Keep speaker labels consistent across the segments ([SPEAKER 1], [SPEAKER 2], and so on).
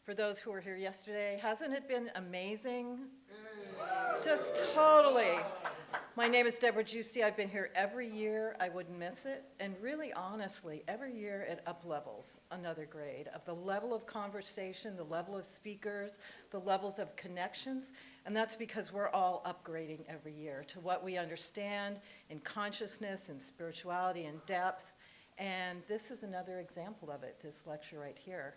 [SPEAKER 1] for those who were here yesterday. Hasn't it been amazing? Just totally. My name is Deborah Giusti. I've been here every year. I wouldn't miss it. And really, honestly, every year it up-levels another grade of the level of conversation, the level of speakers, the levels of connections. And that's because we're all upgrading every year to what we understand in consciousness and spirituality and depth. And this is another example of it, this lecture right here.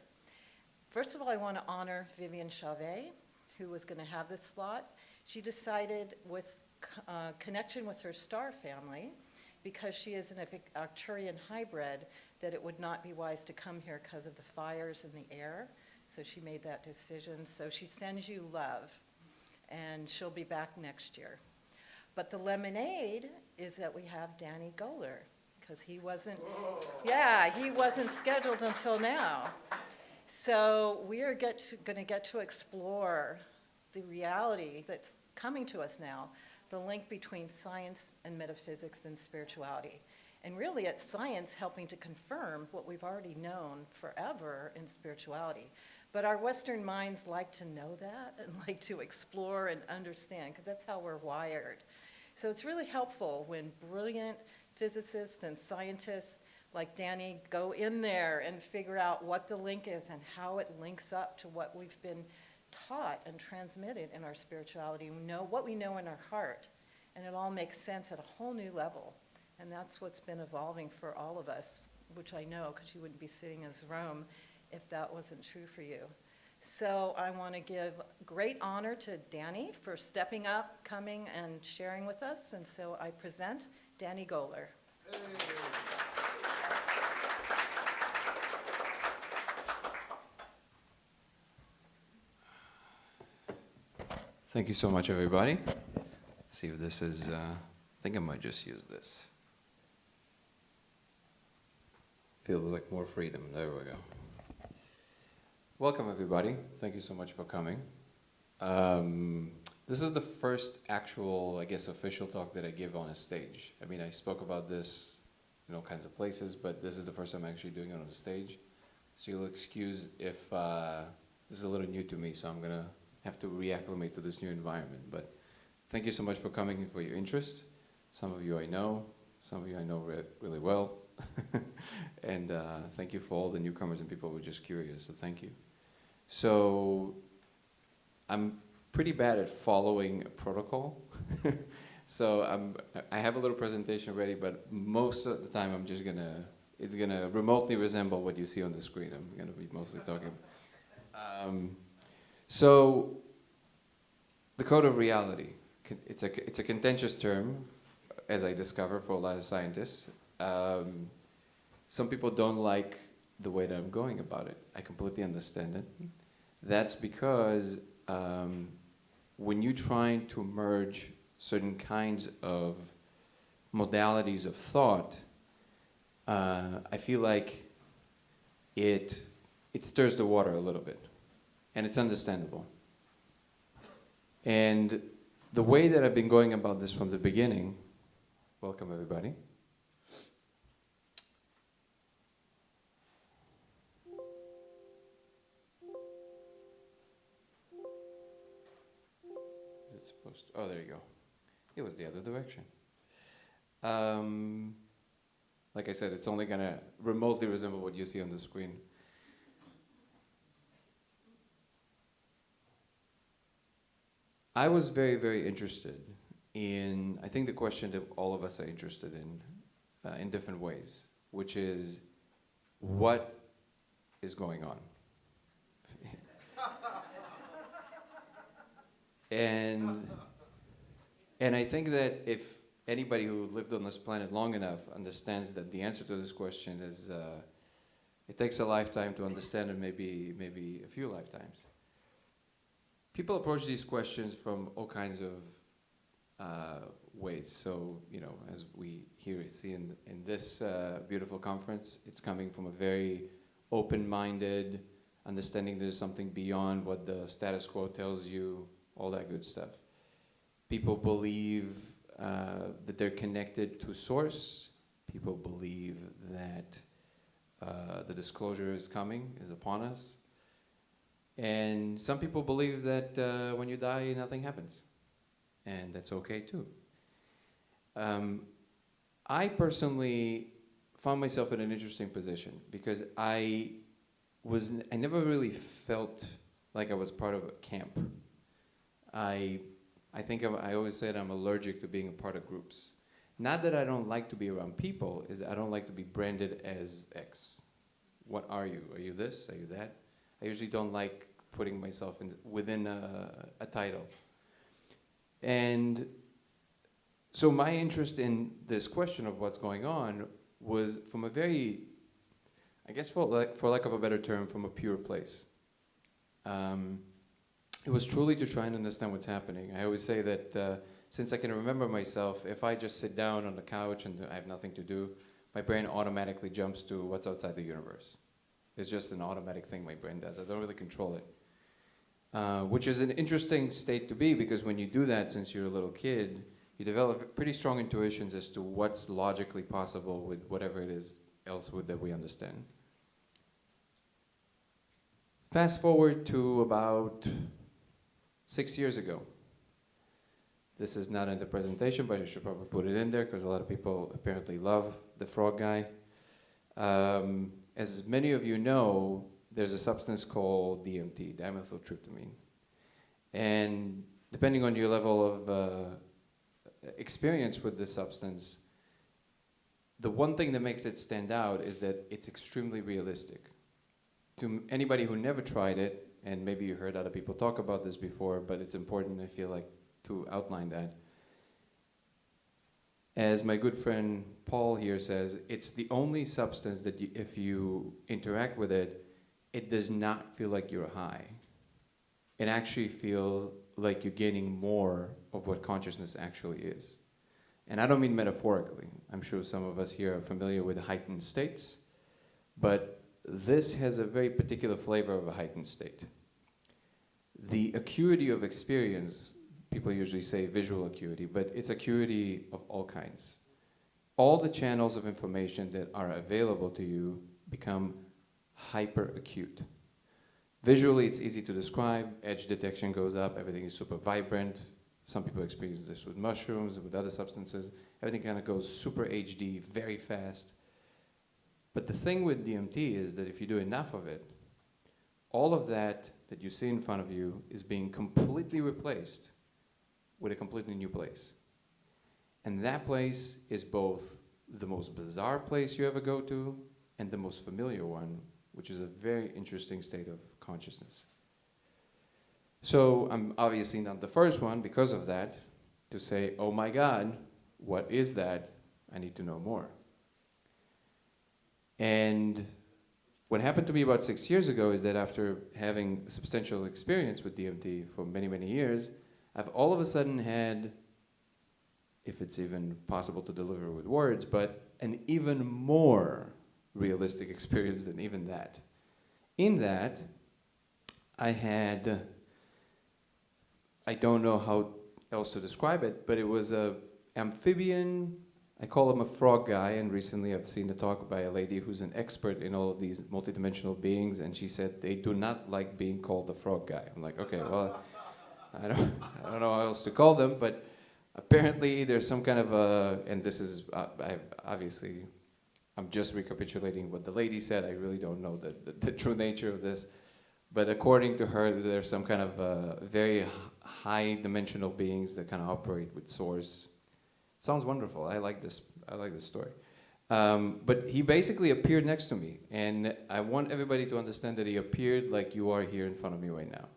[SPEAKER 1] First of all, I want to honor Vivian Chauvet, who was going to have this slot. She decided with connection with her star family, because she is an Arcturian hybrid, that it would not be wise to come here because of the fires in the air. So she made that decision. So she sends you love, and she'll be back next year. But the lemonade is that we have Danny Goler, because he wasn't, he wasn't scheduled until now. So we are going to get to explore the reality that's coming to us now, the link between science and metaphysics and spirituality. And really it's science helping to confirm what we've already known forever in spirituality. But our Western minds like to know that and like to explore and understand, because that's how we're wired. So it's really helpful when brilliant physicists and scientists like Danny go in there and figure out what the link is and how it links up to what we've been taught and transmitted in our spirituality. We know what we know in our heart, and it all makes sense at a whole new level. And that's what's been evolving for all of us, which I know, because you wouldn't be sitting in this room if that wasn't true for you. So I want to give great honor to Danny for stepping up, coming, and sharing with us. And so I present Danny Goler. Hey.
[SPEAKER 2] Thank you so much, everybody. Let's see if this is, I think I might just use this. Feels like more freedom. There we go. Welcome, everybody. Thank you so much for coming. This is the first actual, I guess, official talk that I give on a stage. I mean, I spoke about this in all kinds of places, but this is the first time I'm actually doing it on the stage. So you'll excuse if this is a little new to me, so I'm going to have to reacclimate to this new environment. But thank you so much for coming and for your interest. Some of you I know, some of you I know really well. And thank you for all the newcomers and people who are just curious, so thank you. So I'm pretty bad at following a protocol. So I have a little presentation ready, but most of the time I'm just it's gonna remotely resemble what you see on the screen. I'm gonna be mostly talking. So the code of reality, it's a contentious term, as I discover, for a lot of scientists. Some people don't like the way that I'm going about it. I completely understand it. That's because when you're trying to merge certain kinds of modalities of thought, I feel like it stirs the water a little bit. And it's understandable. And the way that I've been going about this from the beginning, welcome everybody. Is it supposed to, oh, there you go. It was the other direction. Like I said, it's only gonna remotely resemble what you see on the screen. I was very, very interested in, I think the question that all of us are interested in different ways, which is, what is going on? And I think that if anybody who lived on this planet long enough understands that the answer to this question is, it takes a lifetime to understand, and maybe a few lifetimes. People approach these questions from all kinds of ways. So, you know, as we see in this beautiful conference, it's coming from a very open-minded understanding there's something beyond what the status quo tells you, all that good stuff. People believe that they're connected to source. People believe that the disclosure is coming, is upon us. And some people believe that when you die, nothing happens. And that's okay too. I personally found myself in an interesting position because I never really felt like I was part of a camp. I think I always said I'm allergic to being a part of groups. Not that I don't like to be around people, is that I don't like to be branded as X. What are you? Are you this? Are you that? I usually don't like putting myself within a title. And so my interest in this question of what's going on was from a very, I guess for lack of a better term, from a pure place. It was truly to try and understand what's happening. I always say that since I can remember myself, if I just sit down on the couch and I have nothing to do, my brain automatically jumps to what's outside the universe. It's just an automatic thing my brain does. I don't really control it. Which is an interesting state to be, because when you do that since you're a little kid, you develop pretty strong intuitions as to what's logically possible with whatever it is else that we understand. Fast forward to about 6 years ago. This is not in the presentation, but I should probably put it in there because a lot of people apparently love the frog guy. As many of you know, there's a substance called DMT, dimethyltryptamine. And depending on your level of experience with this substance, the one thing that makes it stand out is that it's extremely realistic. To anybody who never tried it, and maybe you heard other people talk about this before, but it's important, I feel like, to outline that. As my good friend Paul here says, it's the only substance that if you interact with it, it does not feel like you're high. It actually feels like you're gaining more of what consciousness actually is. And I don't mean metaphorically. I'm sure some of us here are familiar with heightened states, but this has a very particular flavor of a heightened state. The acuity of experience, people usually say visual acuity, but it's acuity of all kinds. All the channels of information that are available to you become hyper acute. Visually, it's easy to describe. Edge detection goes up. Everything is super vibrant. Some people experience this with mushrooms, with other substances. Everything kind of goes super HD, very fast. But the thing with DMT is that if you do enough of it, all of that you see in front of you is being completely replaced with a completely new place. And that place is both the most bizarre place you ever go to and the most familiar one, which is a very interesting state of consciousness. So I'm obviously not the first one, because of that, to say, oh my God, what is that? I need to know more. And what happened to me about 6 years ago is that after having a substantial experience with DMT for many, many years, I've all of a sudden had, if it's even possible to deliver with words, but an even more realistic experience than even that. In that, I had, I don't know how else to describe it, but it was a amphibian, I call him a frog guy, and recently I've seen a talk by a lady who's an expert in all of these multidimensional beings, and she said they do not like being called the frog guy. I'm like, okay, well, I don't know how else to call them, but apparently there's some kind of a, and this is, obviously, I'm just recapitulating what the lady said. I really don't know the true nature of this. But according to her, there's some kind of very high dimensional beings that kind of operate with source. Sounds wonderful. I like this story. But he basically appeared next to me. And I want everybody to understand that he appeared like you are here in front of me right now.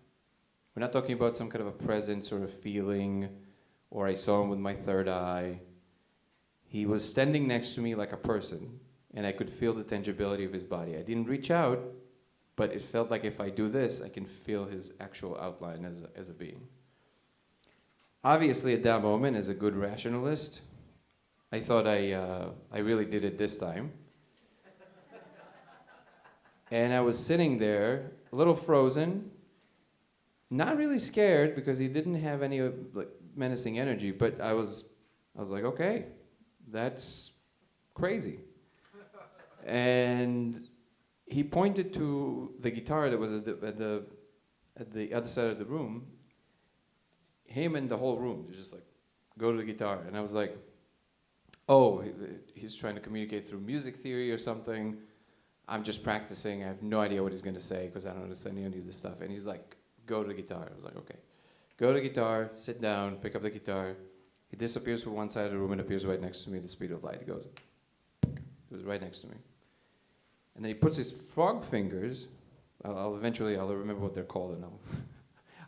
[SPEAKER 2] We're not talking about some kind of a presence or a feeling, or I saw him with my third eye. He was standing next to me like a person, and I could feel the tangibility of his body. I didn't reach out, but it felt like if I do this, I can feel his actual outline as a being. Obviously, at that moment, as a good rationalist, I thought I really did it this time. And I was sitting there, a little frozen, not really scared because he didn't have any like menacing energy, but I was like, okay, that's crazy. And he pointed to the guitar that was at the at the other side of the room, him and the whole room, they're just like, go to the guitar. And I was like, oh, he's trying to communicate through music theory or something. I'm just practicing. I have no idea what he's going to say because I don't understand any of this stuff. And he's like, go to the guitar. I was like, okay. Go to the guitar, sit down, pick up the guitar. He disappears from one side of the room and appears right next to me at the speed of light. He goes, he was right next to me. And then he puts his frog fingers, I'll eventually remember what they're called, and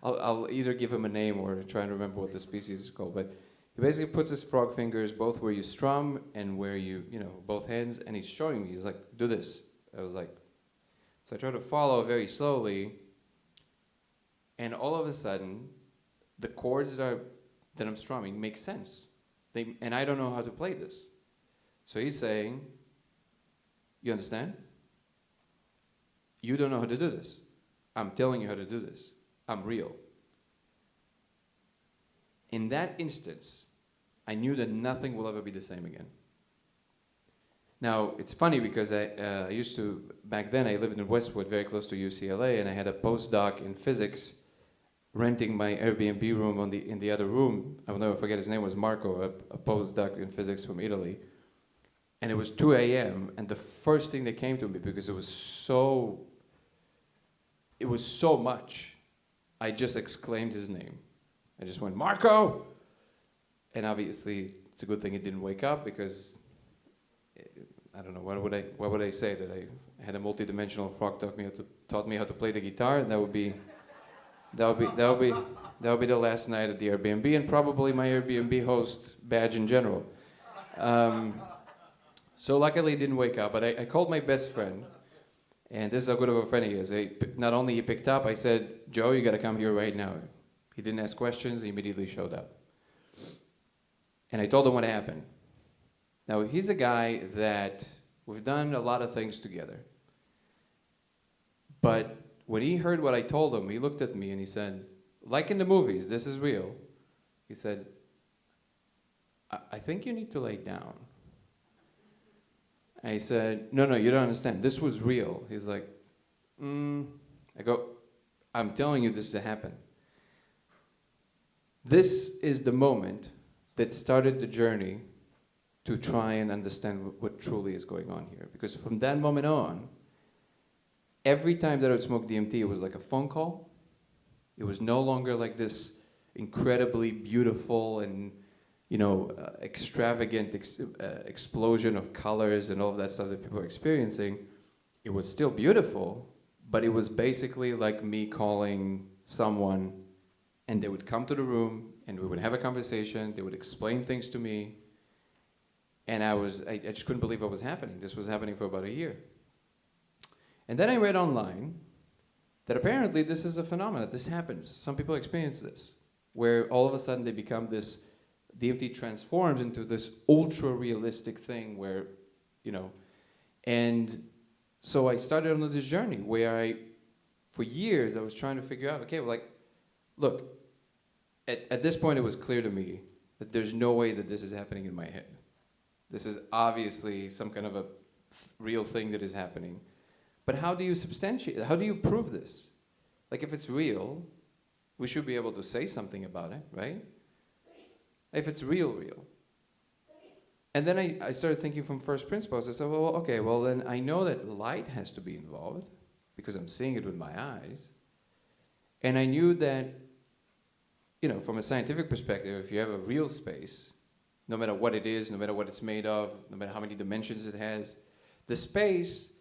[SPEAKER 2] I'll either give him a name or try and remember what the species is called. But he basically puts his frog fingers both where you strum and where you both hands, and he's showing me. He's like, do this. I was like, so I try to follow very slowly, and all of a sudden, the chords that I'm strumming make sense. And I don't know how to play this. So he's saying, you understand? You don't know how to do this. I'm telling you how to do this. I'm real. In that instance, I knew that nothing will ever be the same again. Now, it's funny because I used to, back then I lived in Westwood, very close to UCLA, and I had a postdoc in physics renting my Airbnb room in the other room. I will never forget, his name was Marco, a postdoc in physics from Italy. And it was 2 a.m., and the first thing that came to me, because it was so much, I just exclaimed his name. I just went, Marco! And obviously, it's a good thing he didn't wake up, because I don't know, what would I say? That I had a multi-dimensional frog taught me how to play the guitar, and that would be the last night at the Airbnb, and probably my Airbnb host badge in general. So luckily he didn't wake up, but I called my best friend, and this is how good of a friend he is. Not only he picked up, I said, Joe, you gotta come here right now. He didn't ask questions, he immediately showed up. And I told him what happened. Now, he's a guy that we've done a lot of things together. But when he heard what I told him, he looked at me and he said, like in the movies, this is real. He said, I think you need to lay down. I said, no, you don't understand. This was real. He's like, I go, I'm telling you this to happen. This is the moment that started the journey to try and understand what truly is going on here. Because from that moment on, every time that I would smoke DMT, it was like a phone call. It was no longer like this incredibly beautiful and extravagant explosion of colors and all of that stuff that people are experiencing. It was still beautiful, but it was basically like me calling someone, and they would come to the room and we would have a conversation. They would explain things to me, and I just couldn't believe what was happening. This was happening for about a year. And then I read online that apparently this is a phenomenon. This happens. Some people experience this, where all of a sudden they become this, DMT transforms into this ultra-realistic thing where, and so I started on this journey where for years, I was trying to figure out, okay, well, look, at this point it was clear to me that there's no way that this is happening in my head. This is obviously some kind of a real thing that is happening. But how do you substantiate it? How do you prove this? Like, if it's real, we should be able to say something about it, right? If it's real. And then I started thinking from first principles. I said, well, okay, well then I know that light has to be involved because I'm seeing it with my eyes. And I knew that, from a scientific perspective, if you have a real space, no matter what it is, no matter what it's made of, no matter how many dimensions it has, the space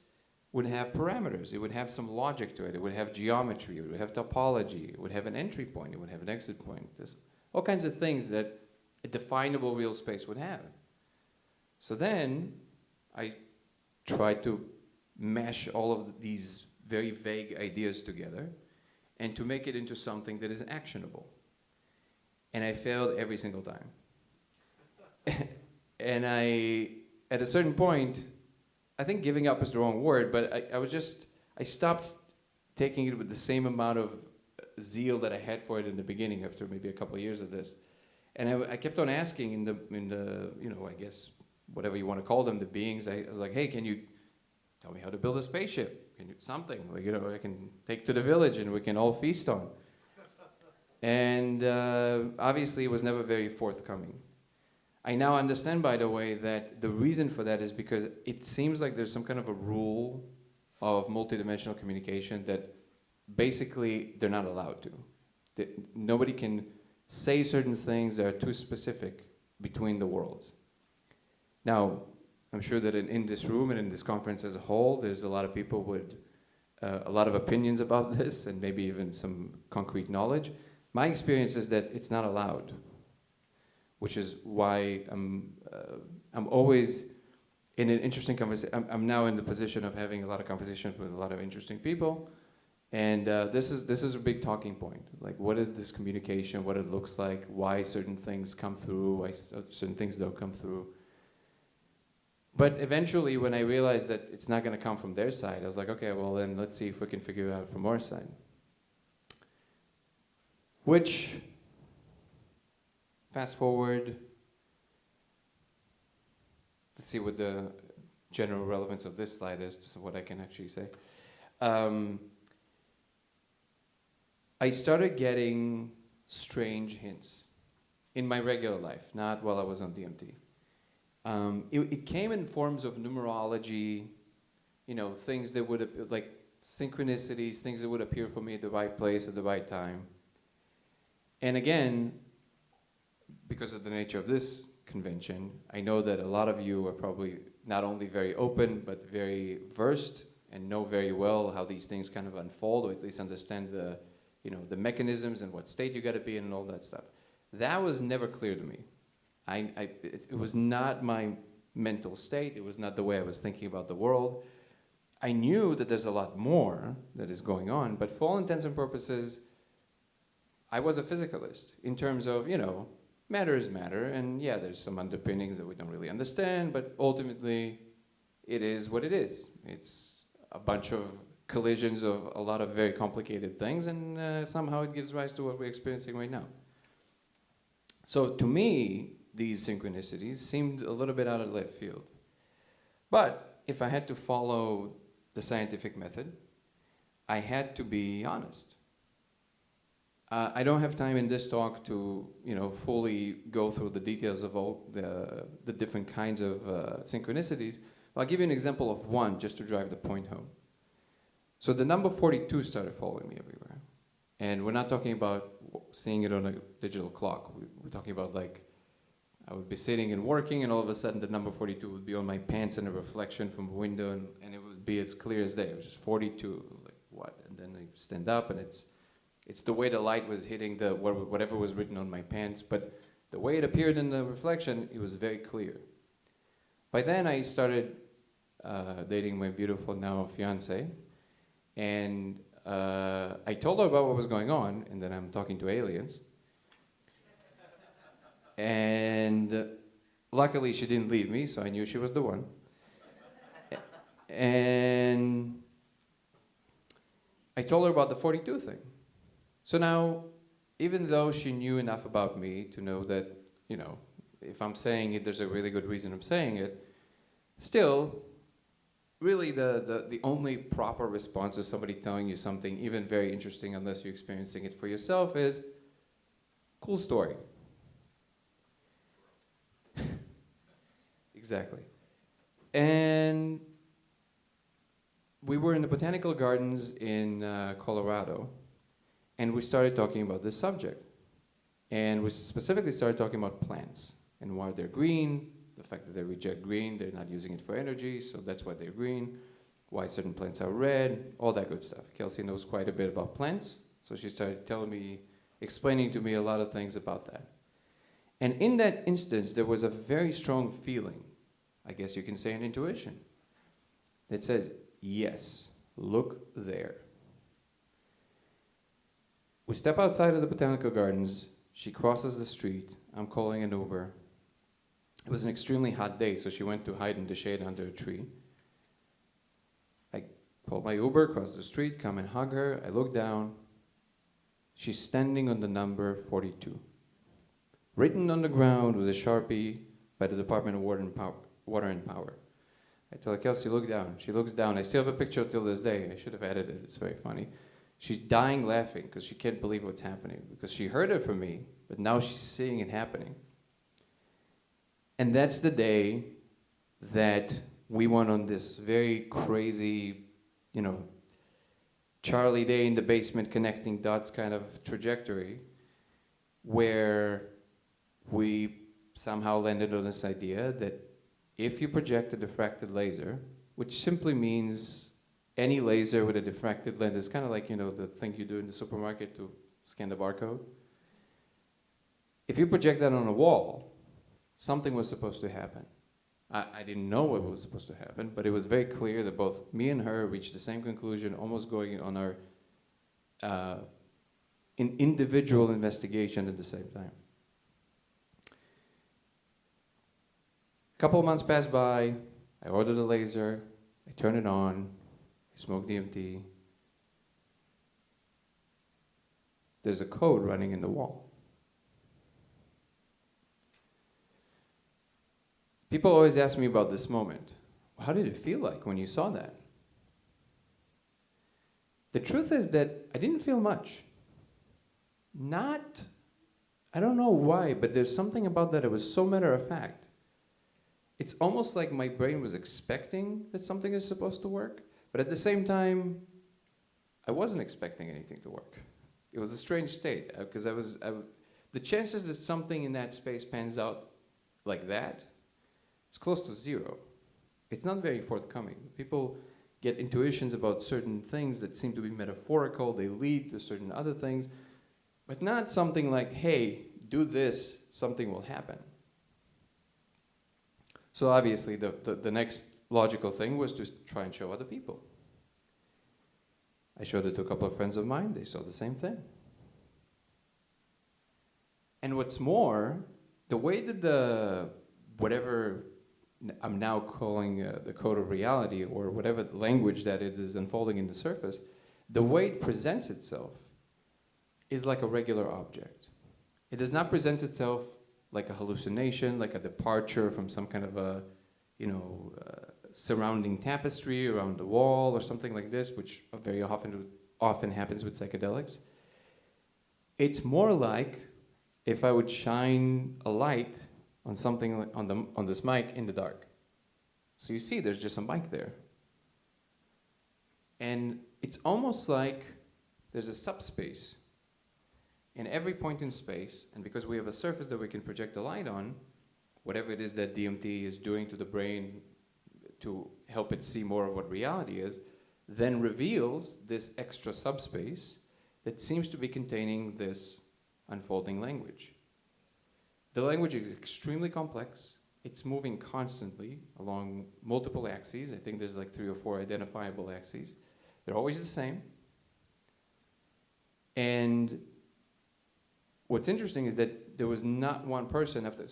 [SPEAKER 2] would have parameters. It would have some logic to it. It would have geometry. It would have topology. It would have an entry point. It would have an exit point. There's all kinds of things that a definable real space would have. So then I tried to mesh all of these very vague ideas together and to make it into something that is actionable. And I failed every single time. And at a certain point, I think giving up is the wrong word, but I stopped taking it with the same amount of zeal that I had for it in the beginning after maybe a couple of years of this. And I kept on asking in the I guess, whatever you want to call them, the beings. I was like, hey, can you tell me how to build a spaceship? can do something, like, you know, I can take to the village and we can all feast on. And obviously it was never very forthcoming. I now understand, by the way, that the reason for that is because it seems like there's some kind of a rule of multidimensional communication that basically they're not allowed to. That nobody can say certain things that are too specific between the worlds. Now, I'm sure that in this room and in this conference as a whole, there's a lot of people with a lot of opinions about this and maybe even some concrete knowledge. My experience is that it's not allowed, which is why I'm always in an interesting conversation. I'm now in the position of having a lot of conversations with a lot of interesting people. And this is a big talking point. Like, what is this communication, what it looks like, why certain things come through, why certain things don't come through. But eventually, when I realized that it's not going to come from their side, I was like, okay, well then let's see if we can figure it out from our side. Which, fast forward, let's see what the general relevance of this slide is, just what I can actually say. I started getting strange hints in my regular life, not while I was on DMT. It came in forms of numerology, you know, things that would, like synchronicities, things that would appear for me at the right place at the right time. And again, because of the nature of this convention, I know that a lot of you are probably not only very open, but very versed and know very well how these things kind of unfold, or at least understand the, you know, the mechanisms and what state you got to be in and all that stuff. That was never clear to me. It was not my mental state. It was not the way I was thinking about the world. I knew that there's a lot more that is going on, but for all intents and purposes, I was a physicalist in terms of, you know, matter is matter, and yeah, there's some underpinnings that we don't really understand, but ultimately, it is what it is. It's a bunch of collisions of a lot of very complicated things, and somehow it gives rise to what we're experiencing right now. So to me, these synchronicities seemed a little bit out of left field. But if I had to follow the scientific method, I had to be honest. I don't have time in this talk to, you know, fully go through the details of all the different kinds of synchronicities. I'll give you an example of one just to drive the point home. So the number 42 started following me everywhere. And we're not talking about seeing it on a digital clock. We're talking about, like, I would be sitting and working, and all of a sudden the number 42 would be on my pants in a reflection from a window, and it would be as clear as day. It was just 42. I was like, what? And then I stand up, and it's the way the light was hitting the whatever was written on my pants, but the way it appeared in the reflection, it was very clear. By then, I started dating my beautiful now fiance, and I told her about what was going on, and then I'm talking to aliens. And luckily, she didn't leave me, so I knew she was the one. And I told her about the 42 thing. So now, even though she knew enough about me to know that, you know, if I'm saying it, there's a really good reason I'm saying it, still, really the only proper response to somebody telling you something, even very interesting, unless you're experiencing it for yourself, is, cool story. Exactly. And we were in the botanical gardens in Colorado, and we started talking about this subject. And we specifically started talking about plants and why they're green, the fact that they reject green, they're not using it for energy, so that's why they're green, why certain plants are red, all that good stuff. Kelsey knows quite a bit about plants, so she started telling me, explaining to me a lot of things about that. And in that instance, there was a very strong feeling, I guess you can say an intuition, that says, yes, look there. We step outside of the botanical gardens, she crosses the street, I'm calling an Uber. It was an extremely hot day, so she went to hide in the shade under a tree. I called my Uber, cross the street, come and hug her, I look down. She's standing on the number 42. Written on the ground with a Sharpie by the Department of Water and Power. I tell her, Kelsey, look down. She looks down. I still have a picture till this day. I should have edited it. It's very funny. She's dying laughing because she can't believe what's happening, because she heard it from me, but now she's seeing it happening. And that's the day that we went on this very crazy, you know, Charlie Day in the basement connecting dots kind of trajectory, where we somehow landed on this idea that if you project a diffracted laser, which simply means any laser with a diffracted lens, it's kind of like, you know, the thing you do in the supermarket to scan the barcode. If you project that on a wall, something was supposed to happen. I didn't know what was supposed to happen, but it was very clear that both me and her reached the same conclusion, almost going on our individual investigation at the same time. A couple of months passed by, I ordered a laser, I turned it on, I smoked DMT. There's a code running in the wall. People always ask me about this moment. How did it feel like when you saw that? The truth is that I didn't feel much. I don't know why, but there's something about that. It was so matter of fact. It's almost like my brain was expecting that something is supposed to work, but at the same time, I wasn't expecting anything to work. It was a strange state, because the chances that something in that space pans out like that, it's close to zero. It's not very forthcoming. People get intuitions about certain things that seem to be metaphorical. They lead to certain other things, but not something like, hey, do this, something will happen. So obviously, the next logical thing was to try and show other people. I showed it to a couple of friends of mine. They saw the same thing. And what's more, the way that whatever I'm now calling the code of reality, or whatever language that it is unfolding in the surface, the way it presents itself is like a regular object. It does not present itself like a hallucination, like a departure from some kind of a, surrounding tapestry around the wall or something like this, which very often happens with psychedelics. It's more like if I would shine a light on something on this mic in the dark. So you see there's just a mic there. And it's almost like there's a subspace in every point in space, and because we have a surface that we can project the light on, whatever it is that DMT is doing to the brain to help it see more of what reality is, then reveals this extra subspace that seems to be containing this unfolding language. The language is extremely complex. It's moving constantly along multiple axes. I think there's like 3 or 4 identifiable axes. They're always the same. And what's interesting is that there was not one person after,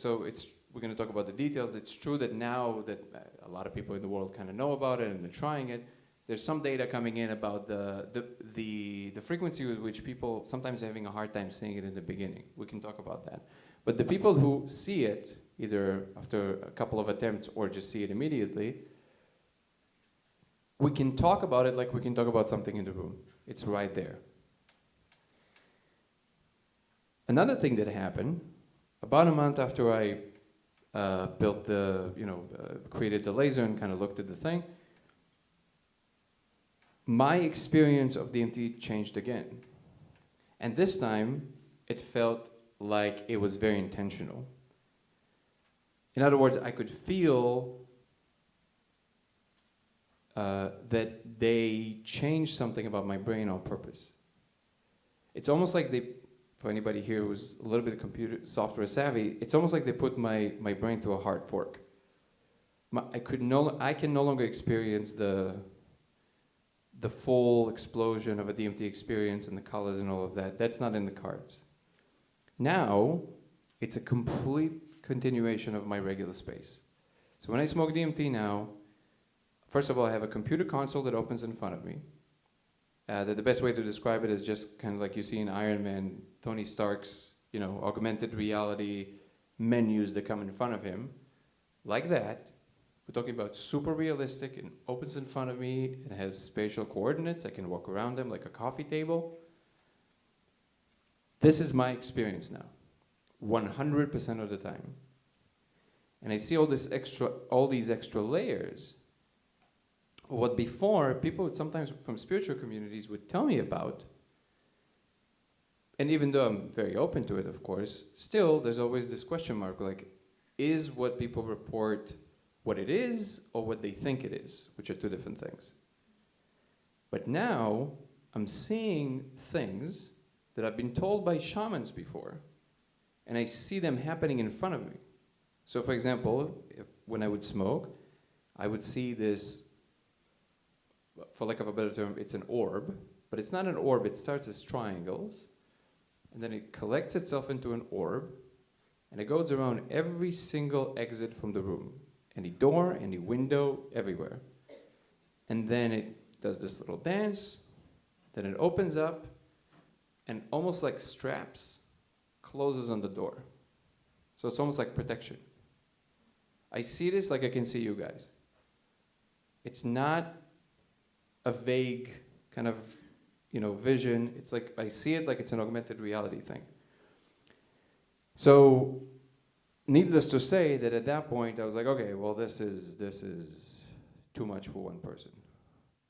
[SPEAKER 2] we're going to talk about the details. It's true that now that a lot of people in the world kind of know about it and they're trying it, there's some data coming in about the frequency with which people sometimes are having a hard time seeing it in the beginning. We can talk about that. But the people who see it, either after a couple of attempts or just see it immediately, we can talk about it like we can talk about something in the room. It's right there. Another thing that happened, about a month after I created the laser and kind of looked at the thing, my experience of DMT changed again. And this time, it felt like it was very intentional. In other words, I could feel that they changed something about my brain on purpose. It's almost like for anybody here who's a little bit computer software savvy, it's almost like they put my brain to a hard fork. I can no longer experience the full explosion of a DMT experience and the colors and all of that. That's not in the cards. Now, it's a complete continuation of my regular space. So when I smoke DMT now, first of all, I have a computer console that opens in front of me. The best way to describe it is just kind of like you see in Iron Man, Tony Stark's, augmented reality menus that come in front of him. Like that, We're talking about super realistic. It opens in front of me. It has spatial coordinates. I can walk around them like a coffee table. This is my experience now, 100% of the time. And I see all these extra layers. What before people sometimes from spiritual communities would tell me about, and even though I'm very open to it, of course, still there's always this question mark, like, is what people report what it is or what they think it is, which are two different things. But now I'm seeing things that I've been told by shamans before, and I see them happening in front of me. So for example, when I would smoke, I would see this, for lack of a better term, it's an orb, but it's not an orb, it starts as triangles, and then it collects itself into an orb, and it goes around every single exit from the room, any door, any window, everywhere. And then it does this little dance, then it opens up, and almost like straps, closes on the door. So it's almost like protection. I see this like I can see you guys. It's not a vague kind of, vision. It's like I see it like it's an augmented reality thing. So, needless to say that at that point I was like, okay, well this is too much for one person.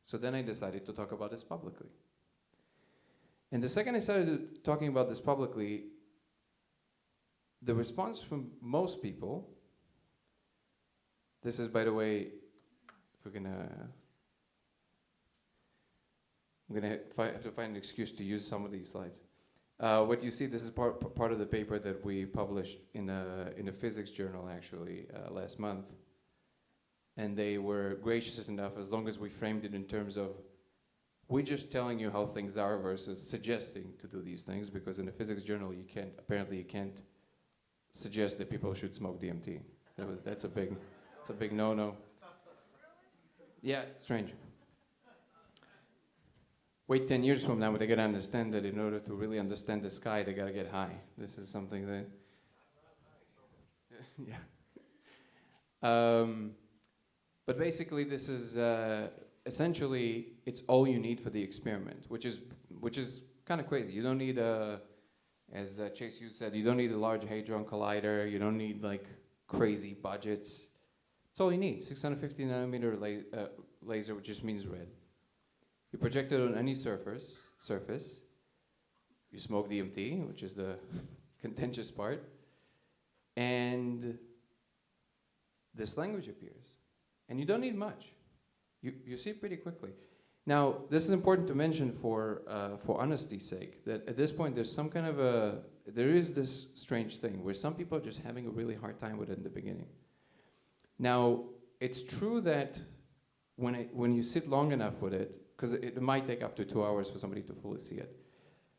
[SPEAKER 2] So then I decided to talk about this publicly. And the second I started talking about this publicly, the response from most people, this is, by the way, if we're gonna, I'm gonna have to find an excuse to use some of these slides. What you see, this is part of the paper that we published in a physics journal, actually, last month. And they were gracious enough, as long as we framed it in terms of, we're just telling you how things are versus suggesting to do these things, because in a physics journal, apparently you can't suggest that people should smoke DMT. It's a big no-no. Yeah, it's strange. Wait 10 years from now, they're going to understand that in order to really understand the sky, they got to get high. This is something that... yeah. But basically, this is essentially, it's all you need for the experiment, which is kind of crazy. You don't need as Chase Hughes said, you don't need a large hadron collider. You don't need like crazy budgets. It's all you need, 650 nanometer laser, which just means red. You project it on any surface, you smoke DMT, which is the contentious part, and this language appears. And you don't need much. You see it pretty quickly. Now, this is important to mention for honesty's sake, that at this point there's some kind of there is this strange thing where some people are just having a really hard time with it in the beginning. Now, it's true that when you sit long enough with it, because it might take up to 2 hours for somebody to fully see it,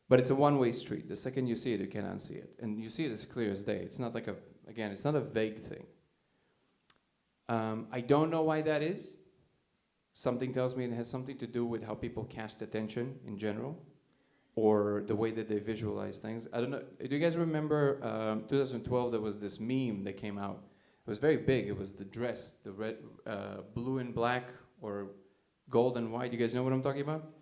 [SPEAKER 2] but it's a one-way street. The second you see it, you can unsee it. And you see it as clear as day. It's not like it's not a vague thing. I don't know why that is. Something tells me it has something to do with how people cast attention in general, or the way that they visualize things. I don't know, do you guys remember 2012, there was this meme that came out. It was very big. It was the dress, the red, blue and black, or gold and white. You guys know what I'm talking about? Yep.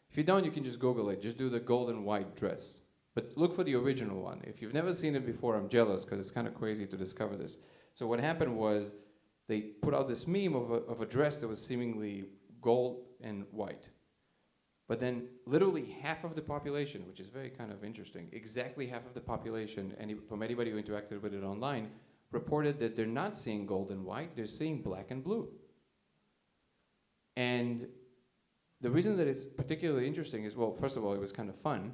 [SPEAKER 2] If you don't, you can just Google it. Just do the gold and white dress. But look for the original one. If you've never seen it before, I'm jealous, because it's kind of crazy to discover this. So what happened was, they put out this meme of a dress that was seemingly gold and white. But then literally half of the population, which is very kind of interesting, exactly half of the population, from anybody who interacted with it online, reported that they're not seeing gold and white, they're seeing black and blue. And the reason that it's particularly interesting is, well, first of all, it was kind of fun.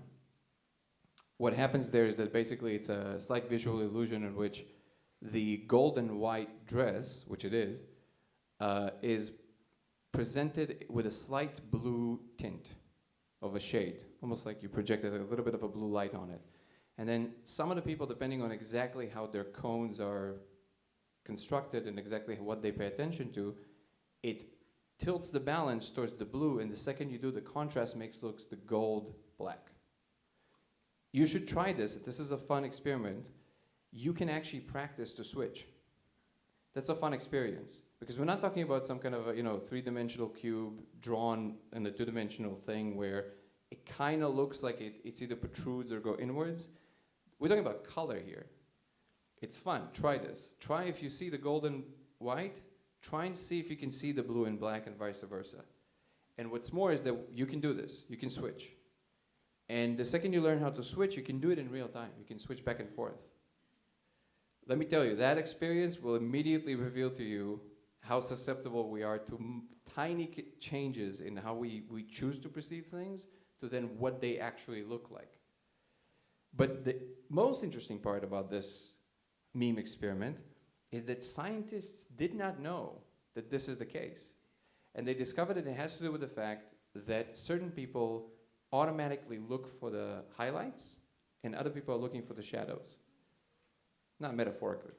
[SPEAKER 2] What happens there is that basically it's a slight visual illusion in which the gold and white dress, which it is presented with a slight blue tint of a shade, almost like you projected a little bit of a blue light on it. And then some of the people, depending on exactly how their cones are constructed and exactly what they pay attention to, it tilts the balance towards the blue, and the second you do, the contrast looks the gold black. You should try this. This is a fun experiment. You can actually practice to switch. That's a fun experience. Because we're not talking about some kind of a, three-dimensional cube drawn in a two-dimensional thing where it kind of looks like it's either protrudes or go inwards. We're talking about color here. It's fun. Try this. Try if you see the gold and white, try and see if you can see the blue and black and vice versa. And what's more is that you can do this. You can switch. And the second you learn how to switch, you can do it in real time. You can switch back and forth. Let me tell you, that experience will immediately reveal to you how susceptible we are to tiny changes in how we choose to perceive things to then what they actually look like. But the most interesting part about this meme experiment is that scientists did not know that this is the case. And they discovered that it has to do with the fact that certain people automatically look for the highlights and other people are looking for the shadows. Not metaphorically.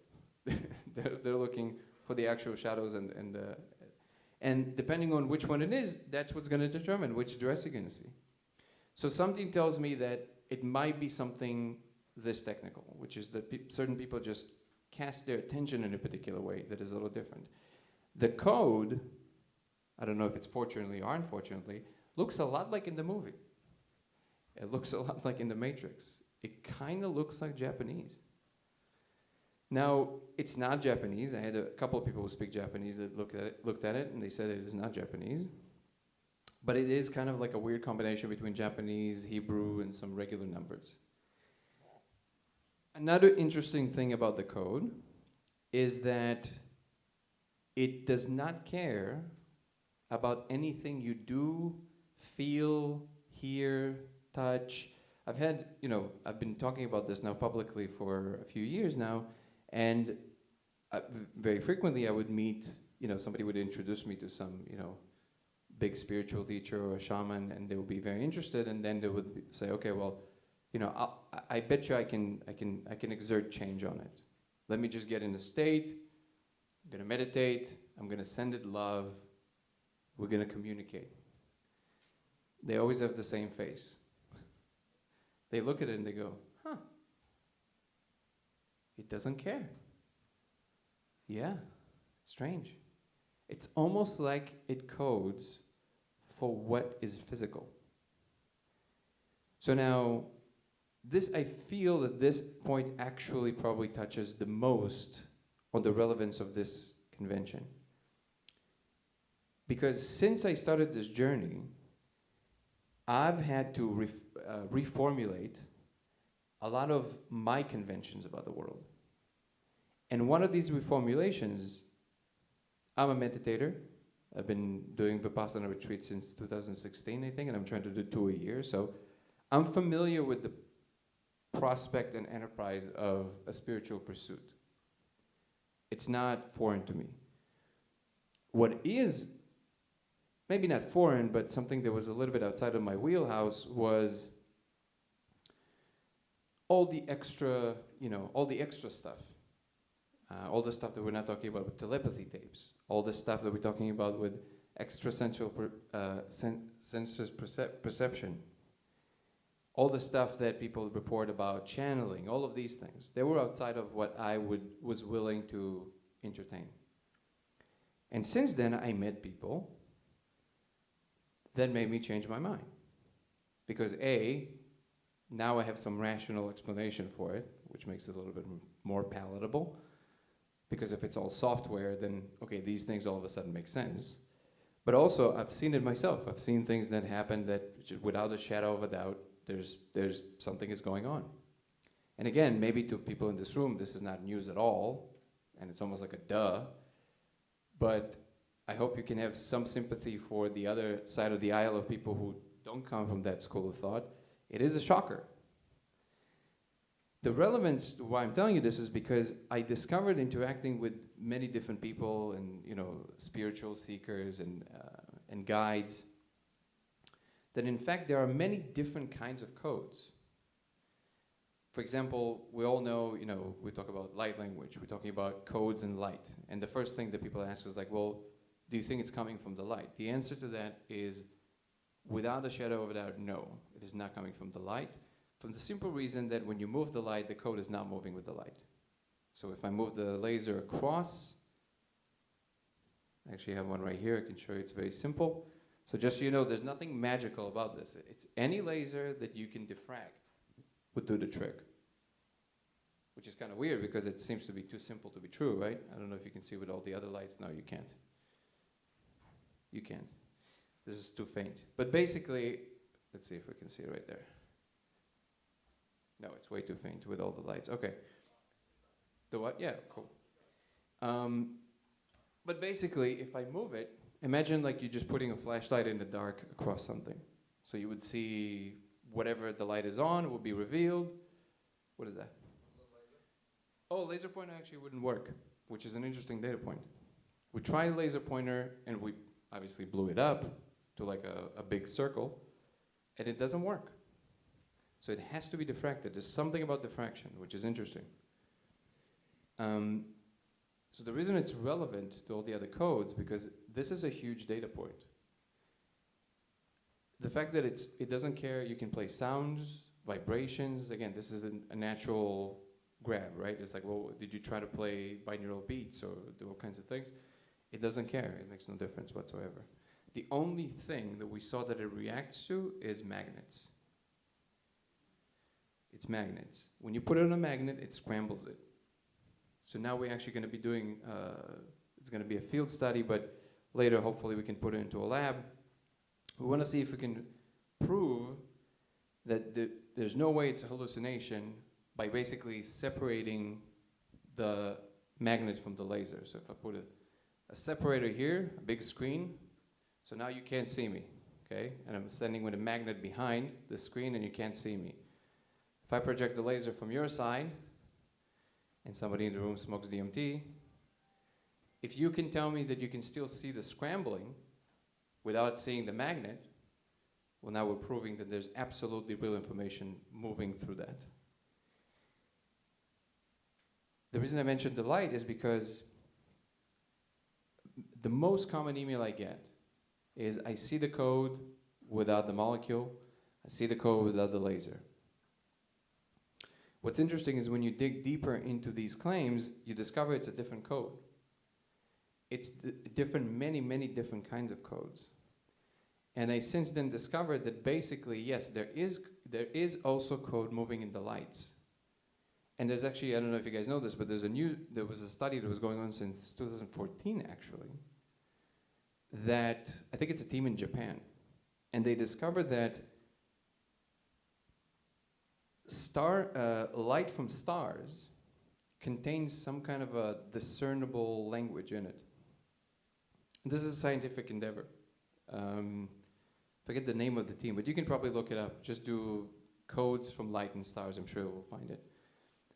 [SPEAKER 2] they're looking for the actual shadows and depending on which one it is, that's what's going to determine which dress you're going to see. So something tells me that it might be something this technical, which is that certain people just cast their attention in a particular way that is a little different. The code, I don't know if it's fortunately or unfortunately, looks a lot like in the movie. It looks a lot like in the Matrix. It kind of looks like Japanese. Now, it's not Japanese. I had a couple of people who speak Japanese that looked at it, and they said it is not Japanese. But it is kind of like a weird combination between Japanese, Hebrew, and some regular numbers. Another interesting thing about the code is that it does not care about anything you do, feel, hear, touch. I've been talking about this now publicly for a few years now, and very frequently I would meet, somebody would introduce me to some, big spiritual teacher or a shaman, and they would be very interested, and then they would say, okay, well, I bet you I can exert change on it. Let me just get in a state, I'm gonna meditate, I'm gonna send it love, we're gonna communicate. They always have the same face. They look at it and they go, huh, it doesn't care. Yeah, it's strange. It's almost like it codes for what is physical. So now, I feel that this point actually probably touches the most on the relevance of this convention. Because since I started this journey, I've had to reformulate a lot of my conventions about the world. And one of these reformulations, I'm a meditator. I've been doing Vipassana retreats since 2016, I think, and I'm trying to do 2 a year. So I'm familiar with the prospect and enterprise of a spiritual pursuit. It's not foreign to me. What is maybe not foreign, but something that was a little bit outside of my wheelhouse was all the extra stuff. All the stuff that we're not talking about with telepathy tapes. All the stuff that we're talking about with extrasensual sensuous perception. All the stuff that people report about channeling, all of these things. They were outside of what I was willing to entertain. And since then, I met people that made me change my mind. Because A, now I have some rational explanation for it, which makes it a little bit more palatable. Because if it's all software, then, okay, these things all of a sudden make sense. But also, I've seen it myself. I've seen things that happen that, without a shadow of a doubt, there's something is going on. And again, maybe to people in this room, this is not news at all, and it's almost like a duh. But I hope you can have some sympathy for the other side of the aisle of people who don't come from that school of thought. It is a shocker. The relevance to why I'm telling you this is because I discovered interacting with many different people and spiritual seekers and guides that in fact there are many different kinds of codes. For example, we all know, we talk about light language, we're talking about codes and light. And the first thing that people ask is like, well, do you think it's coming from the light? The answer to that is, without a shadow of a doubt, no, it is not coming from the light. From the simple reason that when you move the light, the code is not moving with the light. So if I move the laser across, I actually have one right here. I can show you. It's very simple. So just so you know, there's nothing magical about this. It's any laser that you can diffract would do the trick. Which is kind of weird because it seems to be too simple to be true, right? I don't know if you can see with all the other lights. No, you can't. You can't. This is too faint. But basically, let's see if we can see it right there. No, it's way too faint with all the lights. Okay. The what? Yeah, cool. But basically, if I move it, imagine like you're just putting a flashlight in the dark across something. So you would see whatever the light is on will be revealed. What is that? Oh, laser pointer actually wouldn't work, which is an interesting data point. We tried laser pointer and we obviously blew it up to like a big circle, and it doesn't work. So it has to be diffracted. There's something about diffraction, which is interesting. So the reason it's relevant to all the other codes, because this is a huge data point. The fact that it doesn't care, you can play sounds, vibrations. Again, this is a natural grab, right? It's like, well, did you try to play binaural beats or do all kinds of things? It doesn't care. It makes no difference whatsoever. The only thing that we saw that it reacts to is magnets. It's magnets. When you put it on a magnet, it scrambles it. So now we're actually going to be doing, it's going to be a field study, but later hopefully we can put it into a lab. We want to see if we can prove that there's no way it's a hallucination by basically separating the magnet from the laser. So if I put a separator here, a big screen, so now you can't see me, okay? And I'm standing with a magnet behind the screen and you can't see me. If I project the laser from your side, and somebody in the room smokes DMT, if you can tell me that you can still see the scrambling without seeing the magnet, well, now we're proving that there's absolutely real information moving through that. The reason I mentioned the light is because the most common email I get is I see the code without the molecule, I see the code without the laser. What's interesting is when you dig deeper into these claims, you discover it's a different code. It's many, many different kinds of codes. And I since then discovered that basically, yes, there is also code moving in the lights. And there's actually, I don't know if you guys know this, but there was a study that was going on since 2014 actually, that I think it's a team in Japan. And they discovered that light from stars contains some kind of a discernible language in it. And this is a scientific endeavor. Forget the name of the team, but you can probably look it up. Just do codes from light and stars. I'm sure we'll find it.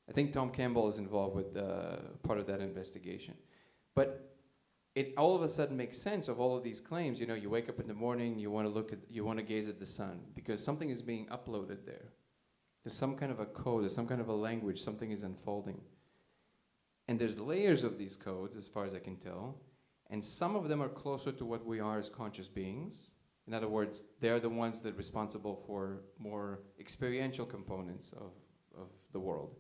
[SPEAKER 2] I think Tom Campbell is involved with part of that investigation. But it all of a sudden makes sense of all of these claims. You know, you wake up in the morning, you want to gaze at the sun because something is being uploaded there. There's some kind of a code, there's some kind of a language, something is unfolding. And there's layers of these codes, as far as I can tell, and some of them are closer to what we are as conscious beings. In other words, they're the ones that are responsible for more experiential components of the world.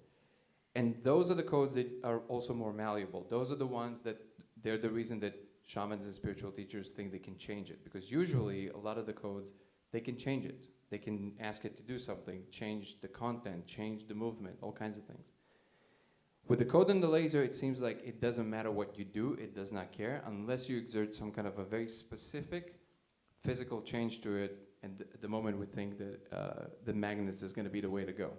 [SPEAKER 2] And those are the codes that are also more malleable. Those are the ones that, they're the reason that shamans and spiritual teachers think they can change it. Because usually, a lot of the codes, they can change it. They can ask it to do something, change the content, change the movement, all kinds of things. With the code and the laser, it seems like it doesn't matter what you do, it does not care, unless you exert some kind of a very specific physical change to it, and at the moment we think that the magnets is going to be the way to go.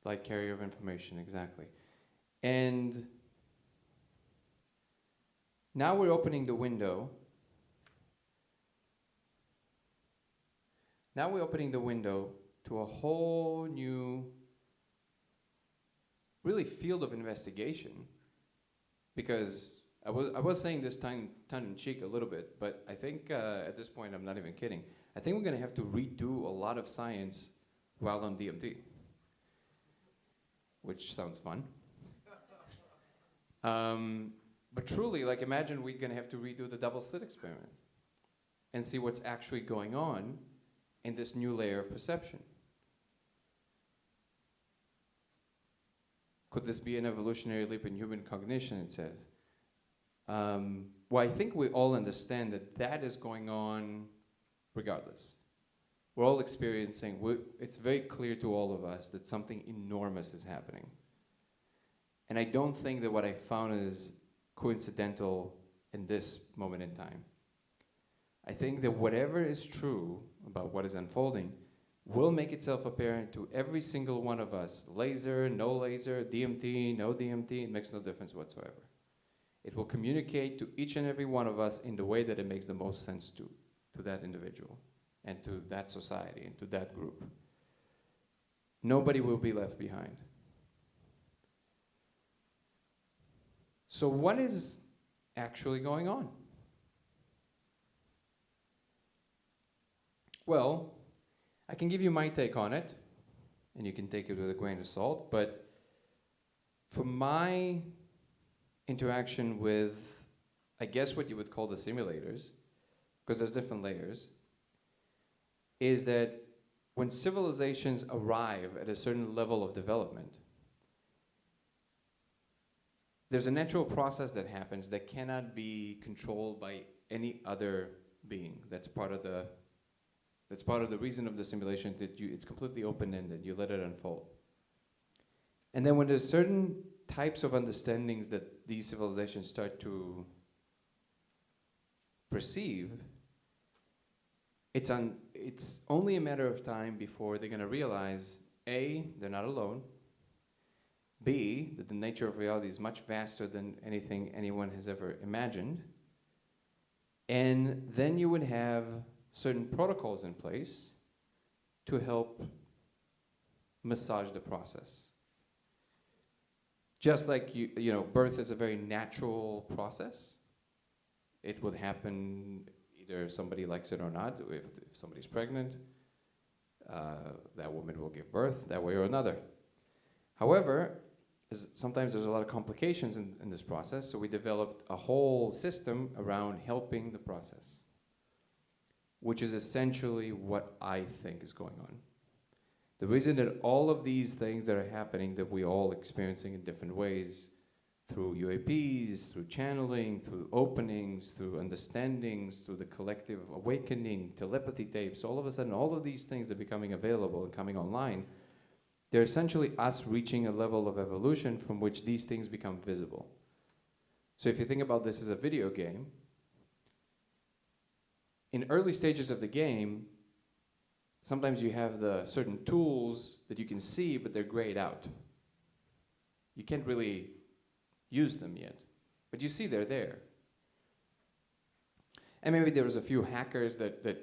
[SPEAKER 2] Light carrier of information, exactly. And now we're opening the window. Now we're opening the window to a whole new, really, field of investigation. Because I was saying this tongue-in-cheek a little bit, but I think at this point, I'm not even kidding. I think we're going to have to redo a lot of science while on DMT, which sounds fun. But truly, like, imagine we're going to have to redo the double slit experiment and see what's actually going on in this new layer of perception. could this be an evolutionary leap in human cognition, it says. Well, I think we all understand that that is going on regardless. We're all experiencing, it's very clear to all of us that something enormous is happening. And I don't think that what I found is coincidental in this moment in time. I think that whatever is true about what is unfolding will make itself apparent to every single one of us. Laser, no laser, DMT, no DMT, it makes no difference whatsoever. It will communicate to each and every one of us in the way that it makes the most sense to that individual and to that society and to that group. Nobody will be left behind. So what is actually going on? Well, I can give you my take on it, and you can take it with a grain of salt, but from my interaction with, I guess what you would call the simulators, because there's different layers, is that when civilizations arrive at a certain level of development, there's a natural process that happens that cannot be controlled by any other being. That's part of the reason of the simulation, that it's completely open-ended. You let it unfold. And then when there's certain types of understandings that these civilizations start to perceive, it's only a matter of time before they're going to realize, A, they're not alone, B, that the nature of reality is much vaster than anything anyone has ever imagined, and then you would have certain protocols in place to help massage the process. Just like birth is a very natural process. It would happen either somebody likes it or not. If somebody's pregnant, that woman will give birth that way or another. However, sometimes there's a lot of complications in this process, so we developed a whole system around helping the process, which is essentially what I think is going on. The reason that all of these things that are happening, that we're all experiencing in different ways, through UAPs, through channeling, through openings, through understandings, through the collective awakening, telepathy tapes, all of a sudden, all of these things are becoming available and coming online. They're essentially us reaching a level of evolution from which these things become visible. So if you think about this as a video game, in early stages of the game, sometimes you have the certain tools that you can see, but they're grayed out. You can't really use them yet, but you see they're there. And maybe there was a few hackers that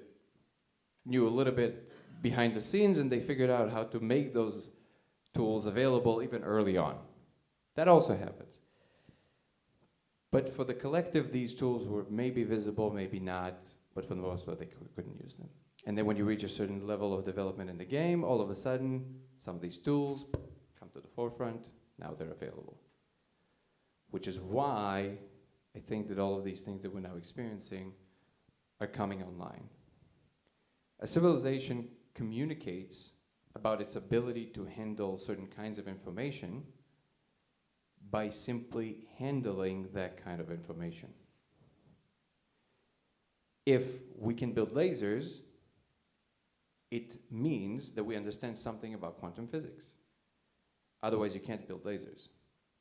[SPEAKER 2] knew a little bit behind the scenes, and they figured out how to make those tools available even early on. That also happens. But for the collective, these tools were maybe visible, maybe not, but for the most part, they couldn't use them. And then when you reach a certain level of development in the game, all of a sudden, some of these tools come to the forefront. Now they're available. Which is why I think that all of these things that we're now experiencing are coming online. A civilization communicates about its ability to handle certain kinds of information by simply handling that kind of information. If we can build lasers, it means that we understand something about quantum physics. Otherwise, you can't build lasers.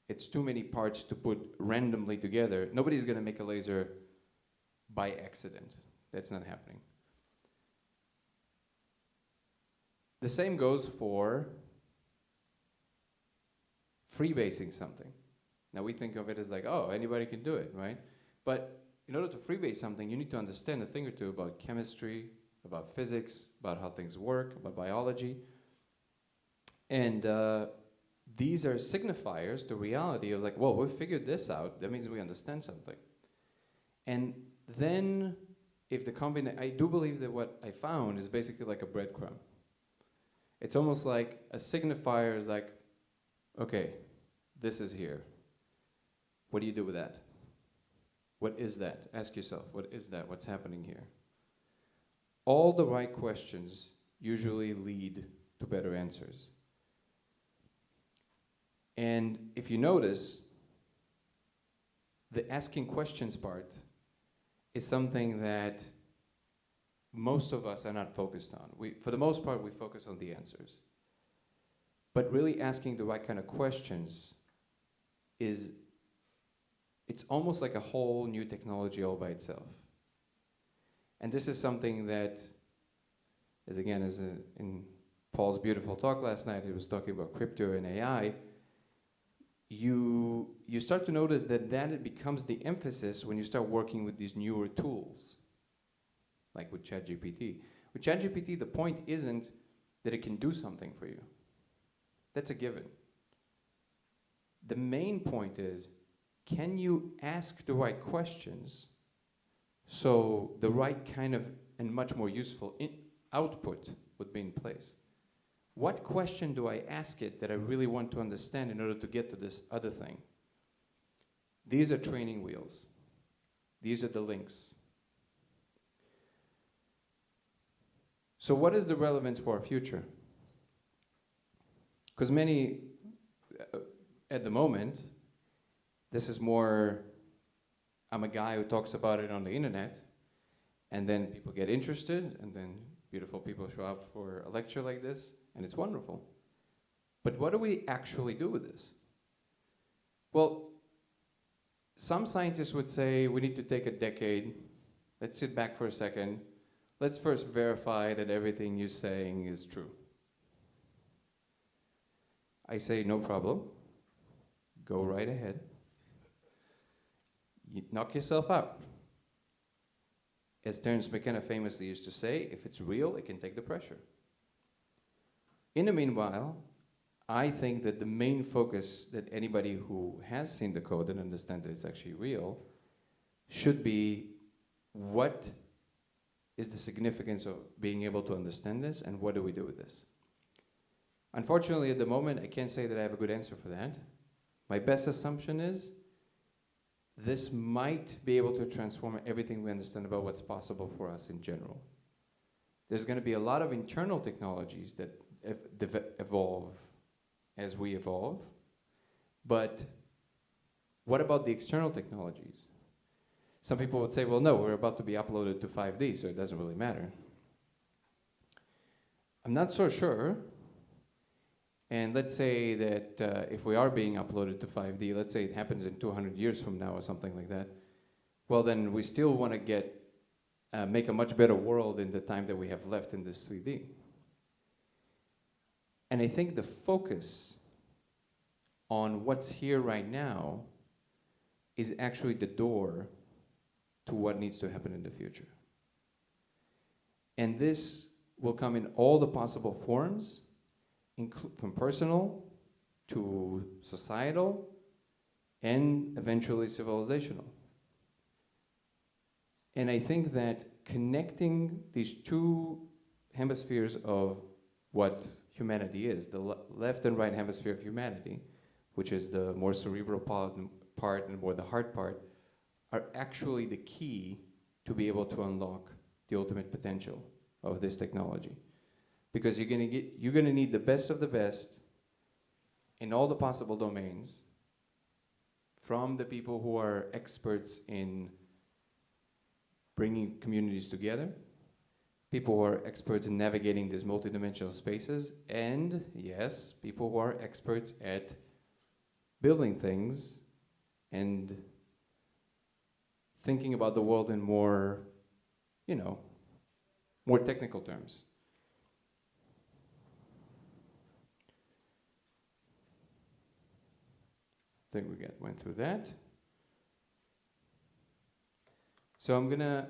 [SPEAKER 2] It's too many parts to put randomly together. Nobody's going to make a laser by accident. That's not happening. The same goes for freebasing something. Now we think of it as like, oh, anybody can do it, right? But in order to freebase something, you need to understand a thing or two about chemistry, about physics, about how things work, about biology. And these are signifiers to reality of like, well, we figured this out. That means we understand something. And then if the combination, I do believe that what I found is basically like a breadcrumb. It's almost like a signifier is like, okay, this is here. What do you do with that? What is that? Ask yourself, what is that? What's happening here? All the right questions usually lead to better answers. And if you notice, the asking questions part is something that most of us are not focused on. For the most part, we focus on the answers. But really asking the right kind of questions it's almost like a whole new technology all by itself. And this is something that, in Paul's beautiful talk last night, he was talking about crypto and AI. You start to notice that it becomes the emphasis when you start working with these newer tools, like with ChatGPT. With ChatGPT, the point isn't that it can do something for you. That's a given. The main point is, can you ask the right questions so the right kind of and much more useful output would be in place? What question do I ask it that I really want to understand in order to get to this other thing? These are training wheels. These are the links. So what is the relevance for our future? Because many, at the moment, this is more, I'm a guy who talks about it on the internet, and then people get interested, and then beautiful people show up for a lecture like this, and it's wonderful. But what do we actually do with this? Well, some scientists would say we need to take a decade. Let's sit back for a second. Let's first verify that everything you're saying is true. I say, no problem. Go right ahead. You knock yourself out. As Terence McKenna famously used to say, if it's real, it can take the pressure. In the meanwhile, I think that the main focus that anybody who has seen the code and understands that it's actually real should be, what is the significance of being able to understand this, and what do we do with this? Unfortunately, at the moment, I can't say that I have a good answer for that. My best assumption is this might be able to transform everything we understand about what's possible for us in general. There's going to be a lot of internal technologies that evolve as we evolve, but what about the external technologies? Some people would say, well, no, we're about to be uploaded to 5D, so it doesn't really matter. I'm not so sure. And let's say that if we are being uploaded to 5D, let's say it happens in 200 years from now or something like that, well, then we still want to make a much better world in the time that we have left in this 3D. And I think the focus on what's here right now is actually the door to what needs to happen in the future. And this will come in all the possible forms, from personal to societal and eventually civilizational. And I think that connecting these two hemispheres of what humanity is, the left and right hemisphere of humanity, which is the more cerebral part and more the heart part, are actually the key to be able to unlock the ultimate potential of this technology. Because you're gonna need the best of the best in all the possible domains, from the people who are experts in bringing communities together, people who are experts in navigating these multidimensional spaces, and yes, people who are experts at building things and thinking about the world in more, more technical terms. I think we went through that. So I'm gonna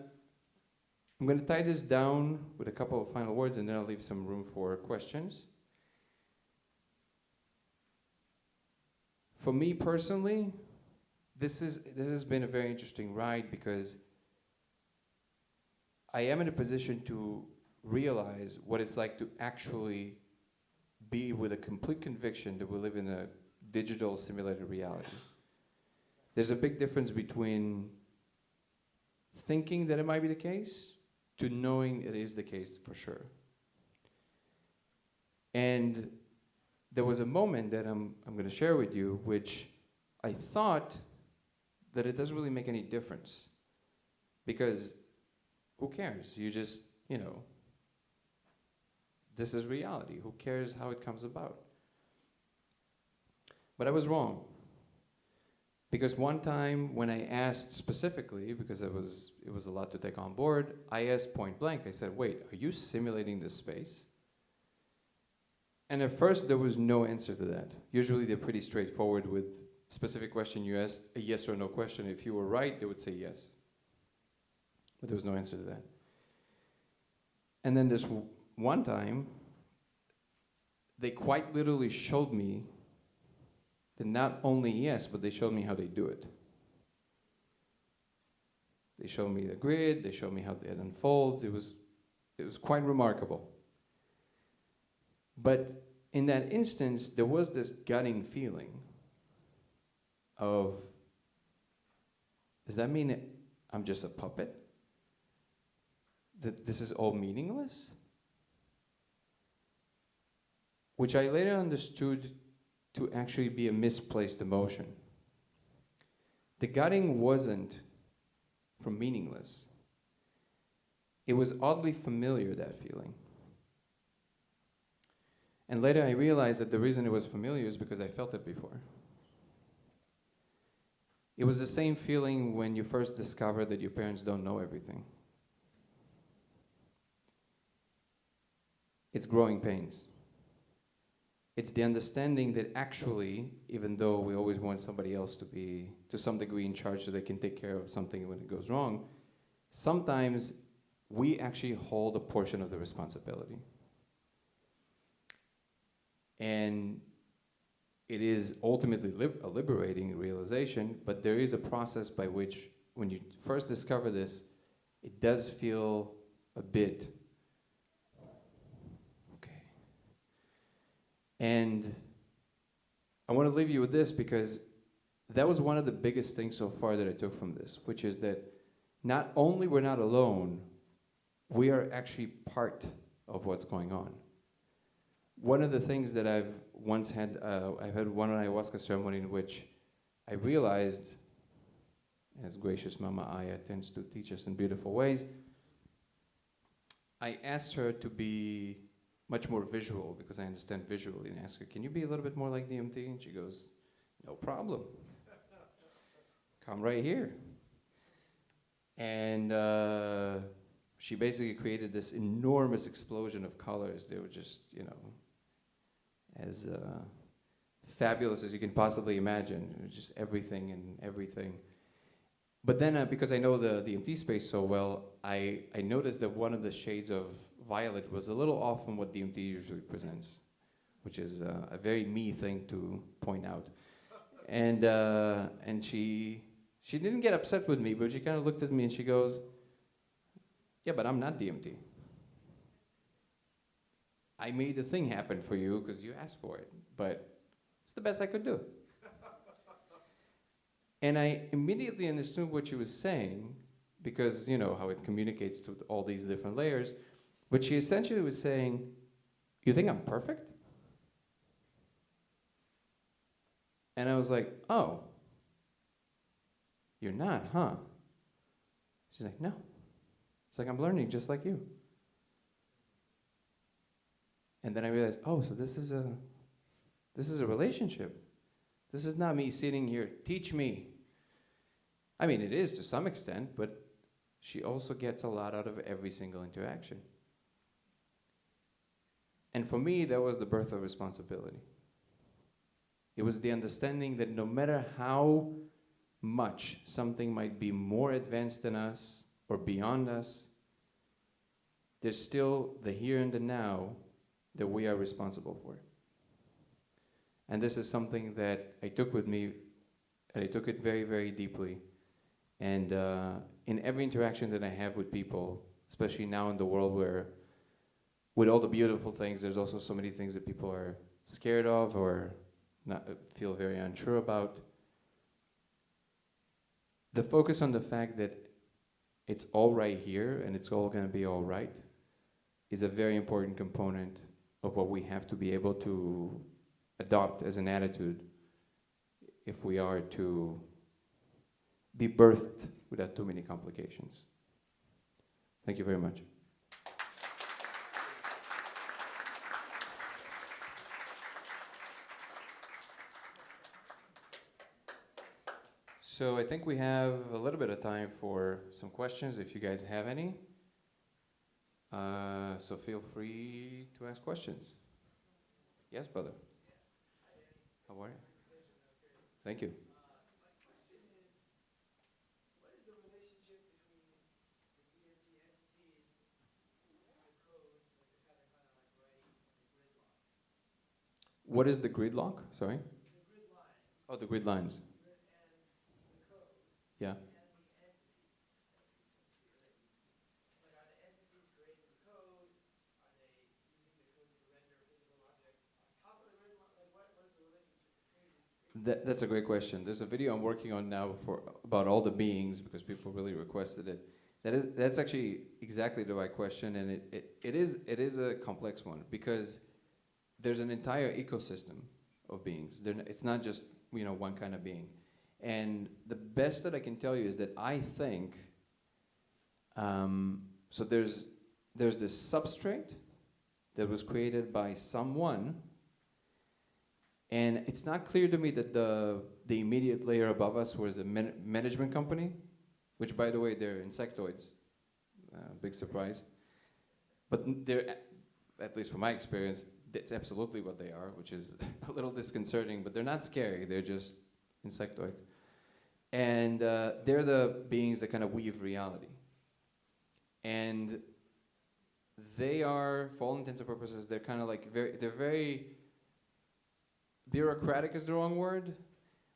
[SPEAKER 2] tie this down with a couple of final words, and then I'll leave some room for questions. For me personally, this has been a very interesting ride, because I am in a position to realize what it's like to actually be with a complete conviction that we live in a digital simulated reality. There's a big difference between thinking that it might be the case to knowing it is the case for sure. And there was a moment that I'm going to share with you, which I thought that it doesn't really make any difference. Because who cares? You just, this is reality. Who cares how it comes about? But I was wrong. Because one time when I asked specifically, because it was a lot to take on board, I asked point blank, I said, wait, are you simulating this space? And at first there was no answer to that. Usually they're pretty straightforward with specific question you asked, a yes or no question. If you were right, they would say yes. But there was no answer to that. And then this one time, they quite literally showed me that not only yes, but they showed me how they do it. They showed me the grid, they showed me how it unfolds. It was quite remarkable. But in that instance, there was this gutting feeling of, does that mean that I'm just a puppet? That this is all meaningless? Which I later understood to actually be a misplaced emotion. The gutting wasn't from meaningless. It was oddly familiar, that feeling. And later I realized that the reason it was familiar is because I felt it before. It was the same feeling when you first discover that your parents don't know everything. It's growing pains. It's the understanding that actually, even though we always want somebody else to be, to some degree, in charge so they can take care of something when it goes wrong, sometimes we actually hold a portion of the responsibility. And it is ultimately a liberating realization, but there is a process by which, when you first discover this, it does feel a bit okay. And I want to leave you with this because that was one of the biggest things so far that I took from this, which is that not only we're not alone, we are actually part of what's going on. One of the things that I've once had, I've had one ayahuasca ceremony in which I realized, as gracious Mama Aya tends to teach us in beautiful ways, I asked her to be much more visual because I understand visually, and I asked her, can you be a little bit more like DMT? And she goes, no problem. Come right here. And she basically created this enormous explosion of colors. They were just, as fabulous as you can possibly imagine. It was just everything and everything. But then, because I know the DMT space so well, I noticed that one of the shades of violet was a little off from what DMT usually presents, which is a very me thing to point out. And she didn't get upset with me, but she kind of looked at me and she goes, yeah, but I'm not DMT. I made the thing happen for you because you asked for it, but it's the best I could do. And I immediately understood what she was saying because, you know, how it communicates to all these different layers. But she essentially was saying, you think I'm perfect? And I was like, oh, you're not, huh? She's like, no. It's like, I'm learning just like you. And then I realized, oh, so this is a relationship. This is not me sitting here, teach me. I mean, it is to some extent, but she also gets a lot out of every single interaction. And for me, that was the birth of responsibility. It was the understanding that no matter how much something might be more advanced than us or beyond us, there's still the here and the now that we are responsible for. And this is something that I took with me, and I took it very, very deeply. And in every interaction that I have with people, especially now in the world where, with all the beautiful things, there's also so many things that people are scared of or not, feel very unsure about. The focus on the fact that it's all right here and it's all going to be all right is a very important component of what we have to be able to adopt as an attitude if we are to be birthed without too many complications. Thank you very much. So I think we have a little bit of time for some questions if you guys have any. So feel free to ask questions. Yes, brother. How are you? Thank you. What is the gridlock? Sorry? Oh, the grid lines. Yeah. That's a great question. There's a video I'm working on now about all the beings because people really requested it. That's actually exactly the right question, and it is a complex one because there's an entire ecosystem of beings. It's not just one kind of being. And the best that I can tell you is that I think so. There's this substrate that was created by someone. And it's not clear to me that the immediate layer above us was the management company, which, by the way, they're insectoids. Big surprise. But they're, at least from my experience, that's absolutely what they are, which is a little disconcerting. But they're not scary. They're just insectoids. And they're the beings that kind of weave reality. And they are, for all intents and purposes, they're kind of like they're very bureaucratic is the wrong word,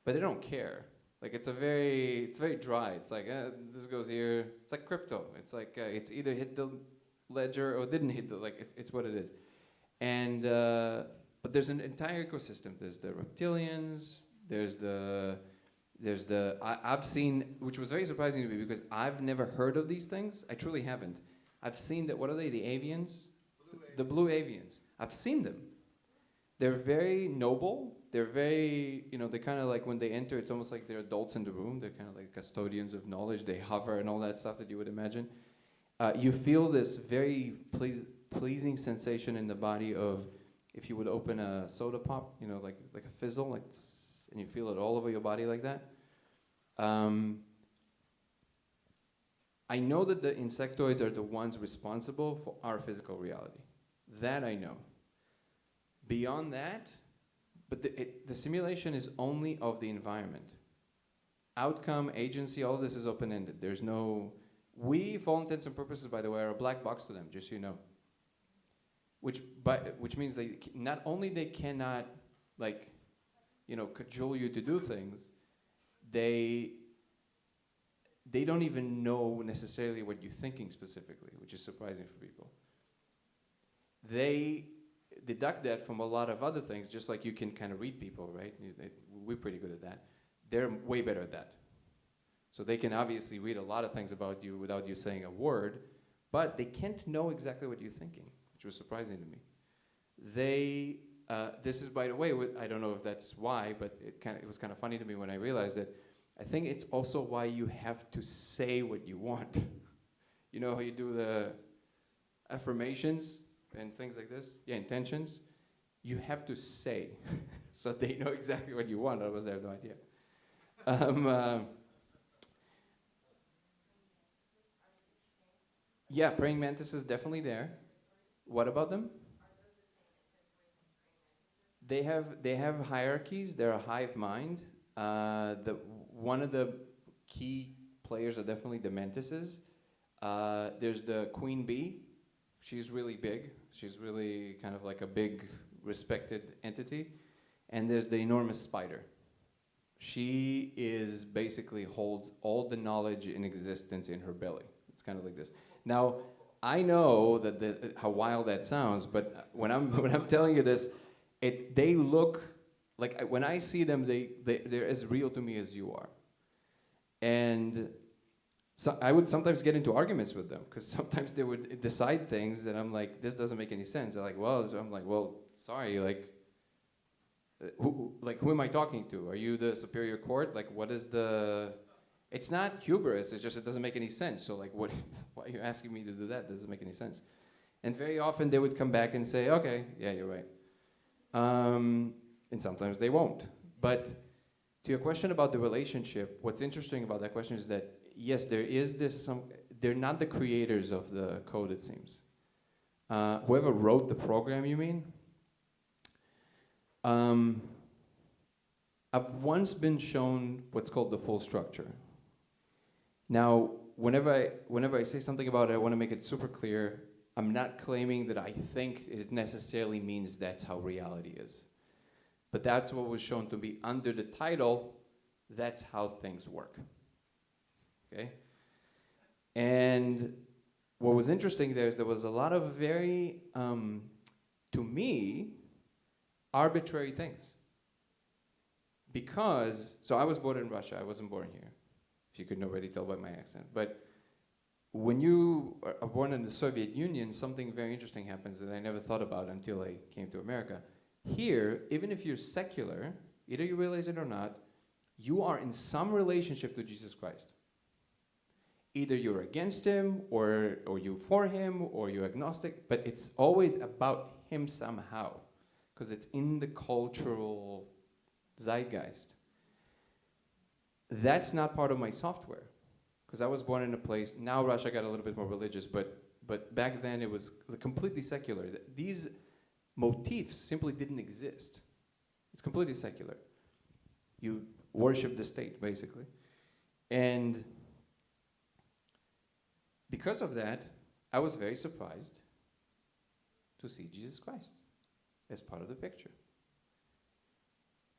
[SPEAKER 2] but they don't care. Like it's very dry. It's like this goes here. It's like crypto. It's like it's either hit the ledger or didn't hit the it's what it is. And but there's an entire ecosystem. There's the reptilians. I've seen, which was very surprising to me because I've never heard of these things. I truly haven't. I've seen that. What are they? The avians. The blue avians. I've seen them. They're very noble. They're very, they kind of like when they enter, it's almost like they're adults in the room. They're kind of like custodians of knowledge. They hover and all that stuff that you would imagine. You feel this very pleasing sensation in the body of if you would open a soda pop, like a fizzle, like, and you feel it all over your body like that. I know that the insectoids are the ones responsible for our physical reality. That I know. Beyond that, but the simulation is only of the environment. Outcome, agency, all of this is open-ended. There's no... We, for all intents and purposes, by the way, are a black box to them, just so you know. Which means they not only they cannot, cajole you to do things, they don't even know necessarily what you're thinking specifically, which is surprising for people. They deduct that from a lot of other things, just like you can kind of read people, right? We're pretty good at that. They're way better at that. So they can obviously read a lot of things about you without you saying a word, but they can't know exactly what you're thinking, which was surprising to me. This is, by the way, I don't know if that's why, but it was kind of funny to me when I realized that I think it's also why you have to say what you want. You know how you do the affirmations and things like this? Yeah, intentions. You have to say, so they know exactly what you want, otherwise they have no idea. Yeah, praying mantis is definitely there. What about them? They have hierarchies. They're a hive mind. One of the key players are definitely the mantises. There's the queen bee. She's really big. She's really kind of like a big, respected entity. And there's the enormous spider. She basically holds all the knowledge in existence in her belly. It's kind of like this. Now, I know that how wild that sounds, but when I'm telling you this, they look like when I see them, they're as real to me as you are. And so I would sometimes get into arguments with them because sometimes they would decide things that I'm like, this doesn't make any sense. They're like, well, so I'm like, well, sorry, like, who am I talking to? Are you the superior court? Like, what is the? It's not hubris. It's just it doesn't make any sense. So like, what? Why are you asking me to do that? It doesn't make any sense. And very often they would come back and say, okay, yeah, you're right. And sometimes they won't. But to your question about the relationship, what's interesting about that question is that yes, there is this. They're not the creators of the code, it seems. Whoever wrote the program, you mean? I've once been shown what's called the full structure. Now, whenever I say something about it, I want to make it super clear. I'm not claiming that I think it necessarily means that's how reality is. But that's what was shown to be under the title, that's how things work. Okay? And what was interesting there is there was a lot of very, to me, arbitrary things. Because, so I was born in Russia, I wasn't born here, if you could already tell by my accent. But when you are born in the Soviet Union, something very interesting happens that I never thought about until I came to America. Here, even if you're secular, either you realize it or not, you are in some relationship to Jesus Christ. Either you're against him, or you're for him, or you're agnostic, but it's always about him somehow, because it's in the cultural zeitgeist. That's not part of my software, because I was born in a place, now Russia got a little bit more religious, but back then it was completely secular. These motifs simply didn't exist. It's completely secular. You worship the state, basically. And because of that, I was very surprised to see Jesus Christ as part of the picture.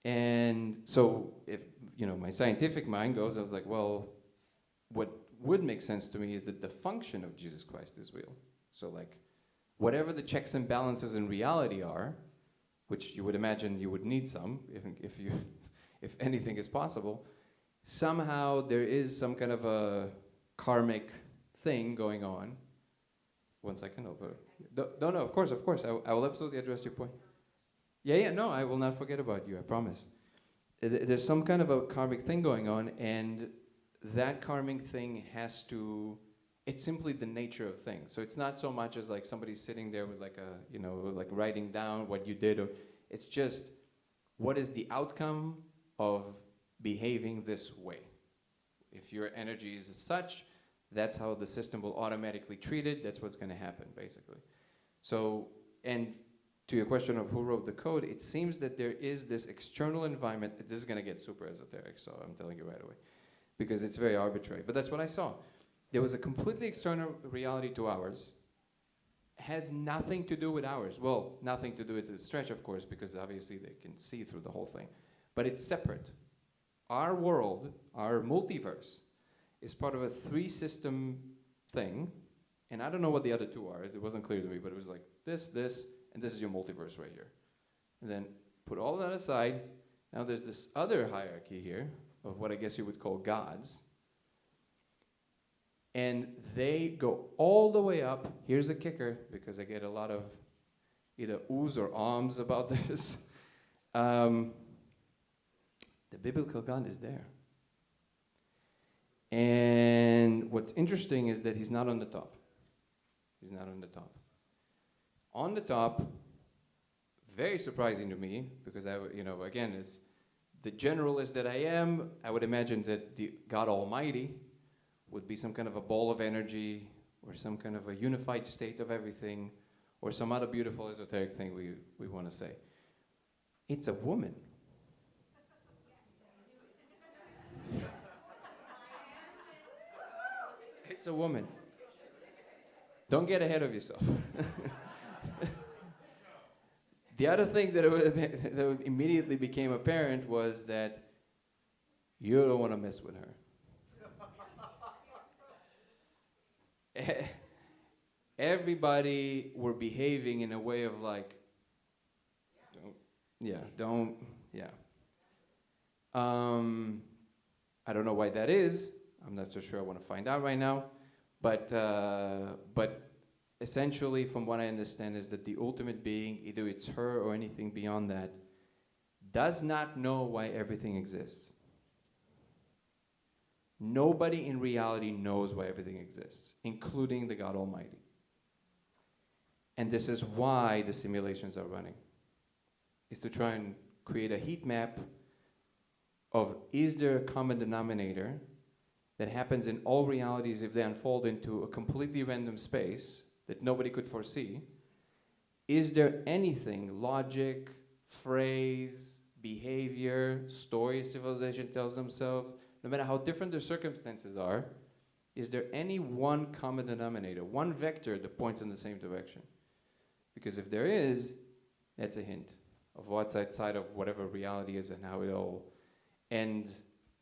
[SPEAKER 2] And so if, my scientific mind goes, I was like, well, what would make sense to me is that the function of Jesus Christ is real. So like, whatever the checks and balances in reality are, which you would imagine you would need some, if anything is possible, somehow there is some kind of a karmic thing going on. 1 second, I'll put it. No, of course. I will absolutely address your point. Yeah, no, I will not forget about you, I promise. There's some kind of a karmic thing going on, and that karmic thing it's simply the nature of things. So it's not so much as like somebody sitting there with like like writing down what you did, or it's just what is the outcome of behaving this way. If your energy is such, that's how the system will automatically treat it. That's what's going to happen, basically. So, and to your question of who wrote the code, it seems that there is this external environment. This is going to get super esoteric, so I'm telling you right away, because it's very arbitrary. But that's what I saw. There was a completely external reality to ours. Has nothing to do with ours. Well, nothing to do, it's a stretch, of course, because obviously they can see through the whole thing. But it's separate. Our world, our multiverse, is part of a 3-system thing. And I don't know what the other 2 are. It wasn't clear to me, but it was like this, and this is your multiverse right here. And then put all that aside. Now there's this other hierarchy here of what I guess you would call gods. And they go all the way up. Here's a kicker, because I get a lot of either oohs or ahs about this. The biblical God is there. And what's interesting is that he's not on the top. He's not on the top. On the top, very surprising to me, because again, as the generalist that I am, I would imagine that the God Almighty would be some kind of a ball of energy, or some kind of a unified state of everything, or some other beautiful esoteric thing we want to say. It's a woman. It's a woman. Don't get ahead of yourself. The other thing that immediately became apparent was that you don't want to mess with her. Everybody were behaving in a way of like, I don't know why that is. I'm not so sure I want to find out right now. But essentially, from what I understand, is that the ultimate being, either it's her or anything beyond that, does not know why everything exists. Nobody in reality knows why everything exists, including the God Almighty. And this is why the simulations are running, is to try and create a heat map of, is there a common denominator that happens in all realities if they unfold into a completely random space that nobody could foresee? Is there anything, logic, phrase, behavior, story a civilization tells themselves, no matter how different their circumstances are, is there any one common denominator, one vector that points in the same direction? Because if there is, that's a hint of what's outside of whatever reality is and how it all. And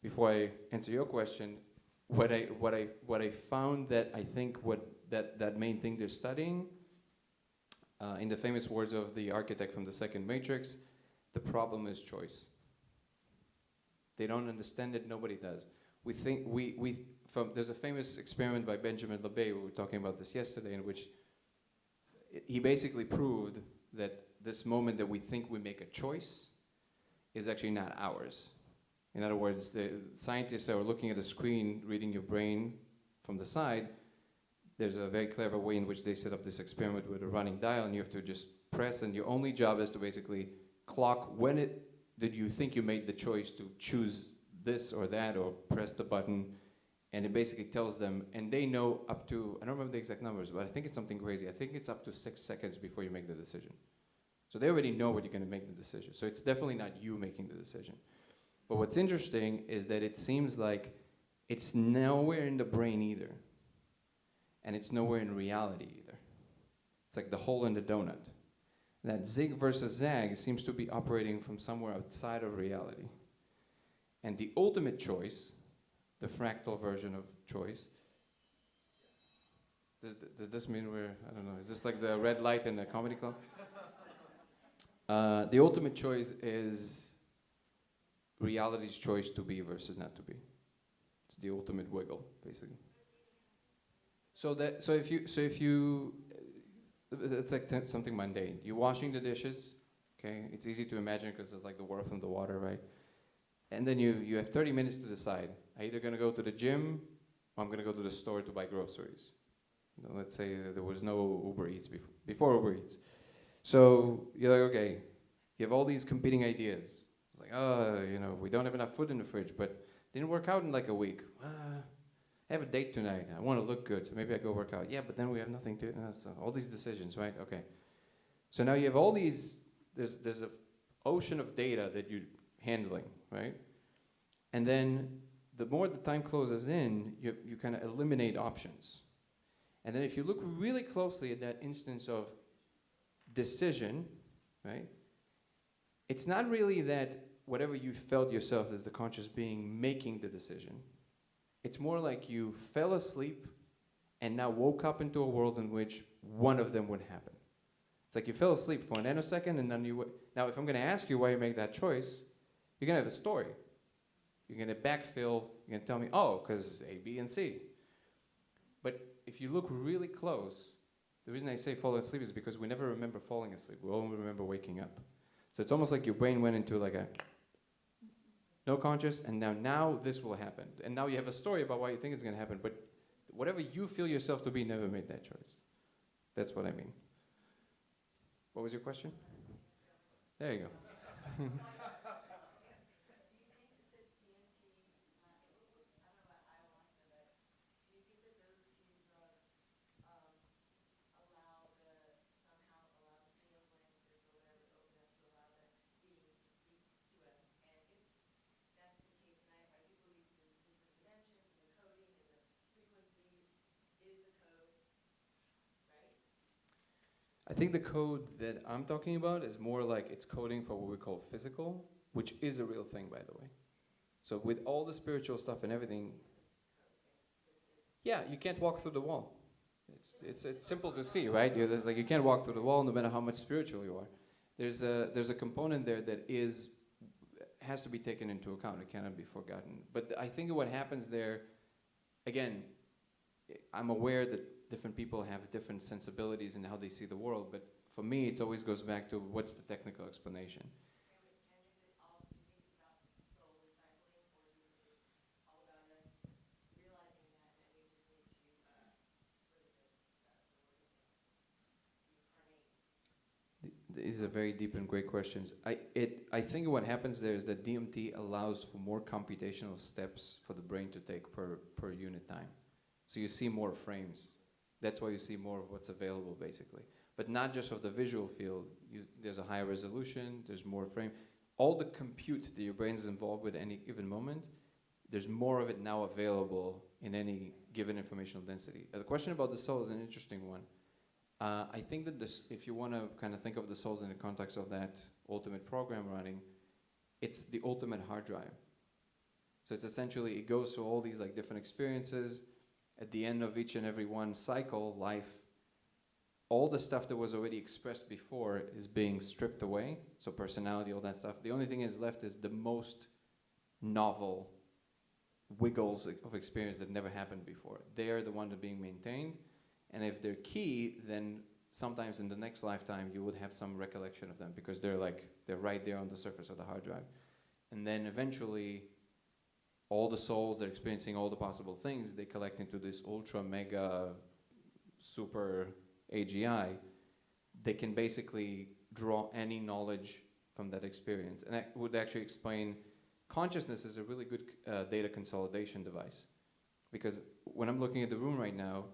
[SPEAKER 2] before I answer your question, what I found that I think that main thing they're studying, in the famous words of the architect from the second Matrix, the problem is choice. They don't understand it, nobody does. We think, there's a famous experiment by Benjamin LeBay, we were talking about this yesterday, in which he basically proved that this moment that we think we make a choice is actually not ours. In other words, the scientists are looking at a screen, reading your brain from the side. There's a very clever way in which they set up this experiment with a running dial, and you have to just press, and your only job is to basically clock when did you think you made the choice to choose this or that, or press the button, and it basically tells them, and they know up to, I don't remember the exact numbers, but I think it's something crazy. I think it's up to 6 seconds before you make the decision. So they already know when you're going to make the decision. So it's definitely not you making the decision. But what's interesting is that it seems like it's nowhere in the brain either. And it's nowhere in reality either. It's like the hole in the donut. That zig versus zag seems to be operating from somewhere outside of reality. And the ultimate choice, the fractal version of choice, does this mean I don't know, is this like the red light in the comedy club? The ultimate choice is reality's choice to be versus not to be. It's the ultimate wiggle, basically. So if you, it's like something mundane. You're washing the dishes, okay? It's easy to imagine because it's like the water from the water, right? And then you have 30 minutes to decide. I'm either going to go to the gym or I'm going to go to the store to buy groceries. You know, let's say there was no Uber Eats before Uber Eats. So you're like, okay, you have all these competing ideas. It's like, oh, you know, we don't have enough food in the fridge, but didn't work out in like a week. I have a date tonight. I want to look good, so maybe I go work out. Yeah, but then we have nothing to, so all these decisions, right? Okay. So now you have all these, there's an ocean of data that you're handling, right? And then the more the time closes in, you kind of eliminate options. And then if you look really closely at that instance of decision, right? It's not really that whatever you felt yourself as the conscious being making the decision. It's more like you fell asleep and now woke up into a world in which one of them would happen. It's like you fell asleep for a nanosecond and then now if I'm going to ask you why you make that choice, you're going to have a story. You're going to backfill, you're going to tell me, oh, because A, B, and C. But if you look really close, the reason I say falling asleep is because we never remember falling asleep. We only remember waking up. So it's almost like your brain went into like a no conscious, and now this will happen. And now you have a story about why you think it's going to happen, but whatever you feel yourself to be never made that choice. That's what I mean. What was your question? There you go. I think the code that I'm talking about is more like it's coding for what we call physical, which is a real thing, by the way. So with all the spiritual stuff and everything, yeah, you can't walk through the wall. It's simple to see, right? Like you can't walk through the wall no matter how much spiritual you are. There's a component there that has to be taken into account. It cannot be forgotten. But I think what happens there, again, I'm aware that different people have different sensibilities in how they see the world, but for me, it always goes back to what's the technical explanation. These are very deep and great questions. I think what happens there is that DMT allows for more computational steps for the brain to take per unit time. So you see more frames. That's why you see more of what's available, basically. But not just of the visual field. There's a higher resolution, there's more frame. All the compute that your brain is involved with at any given moment, there's more of it now available in any given informational density. The question about the soul is an interesting one. I think that if you want to kind of think of the souls in the context of that ultimate program running, it's the ultimate hard drive. So it's essentially, it goes through all these like different experiences. At the end of each and every one cycle, life, all the stuff that was already expressed before is being stripped away. So personality, all that stuff. The only thing is left is the most novel wiggles of experience that never happened before. They are the ones that are being maintained. And if they're key, then sometimes in the next lifetime you would have some recollection of them because they're right there on the surface of the hard drive. And then eventually all the souls that are experiencing all the possible things, they collect into this ultra mega super AGI. They can basically draw any knowledge from that experience. And that would actually explain consciousness is a really good data consolidation device. Because when I'm looking at the room right now,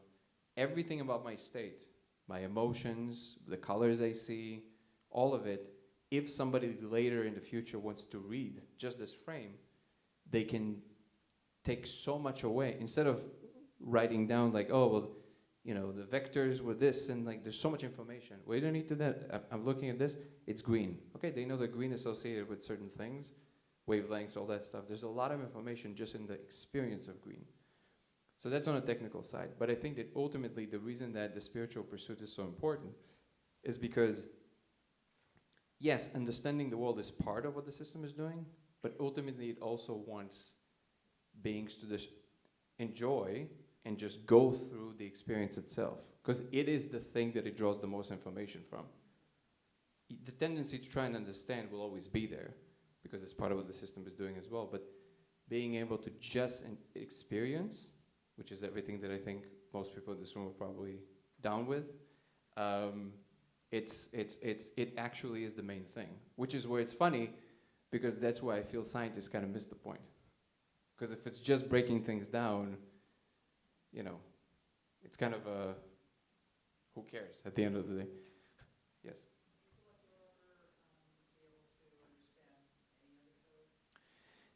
[SPEAKER 2] everything about my state, my emotions, the colors I see, all of it, if somebody later in the future wants to read just this frame, they can take so much away. Instead of writing down like, oh, well, you know, the vectors were this, and like there's so much information. Well, you don't need to that. I'm looking at this, it's green. Okay, they know the green associated with certain things, wavelengths, all that stuff. There's a lot of information just in the experience of green. So that's on a technical side. But I think that ultimately the reason that the spiritual pursuit is so important is because, yes, understanding the world is part of what the system is doing, but ultimately it also wants beings to just enjoy and just go through the experience itself. Because it is the thing that it draws the most information from. The tendency to try and understand will always be there, because it's part of what the system is doing as well. But being able to just experience, which is everything that I think most people in this room are probably down with, it actually is the main thing. Which is where it's funny, because that's why I feel scientists kind of miss the point. Because if it's just breaking things down, you know, it's kind of a, who cares at the end of the day? Yes?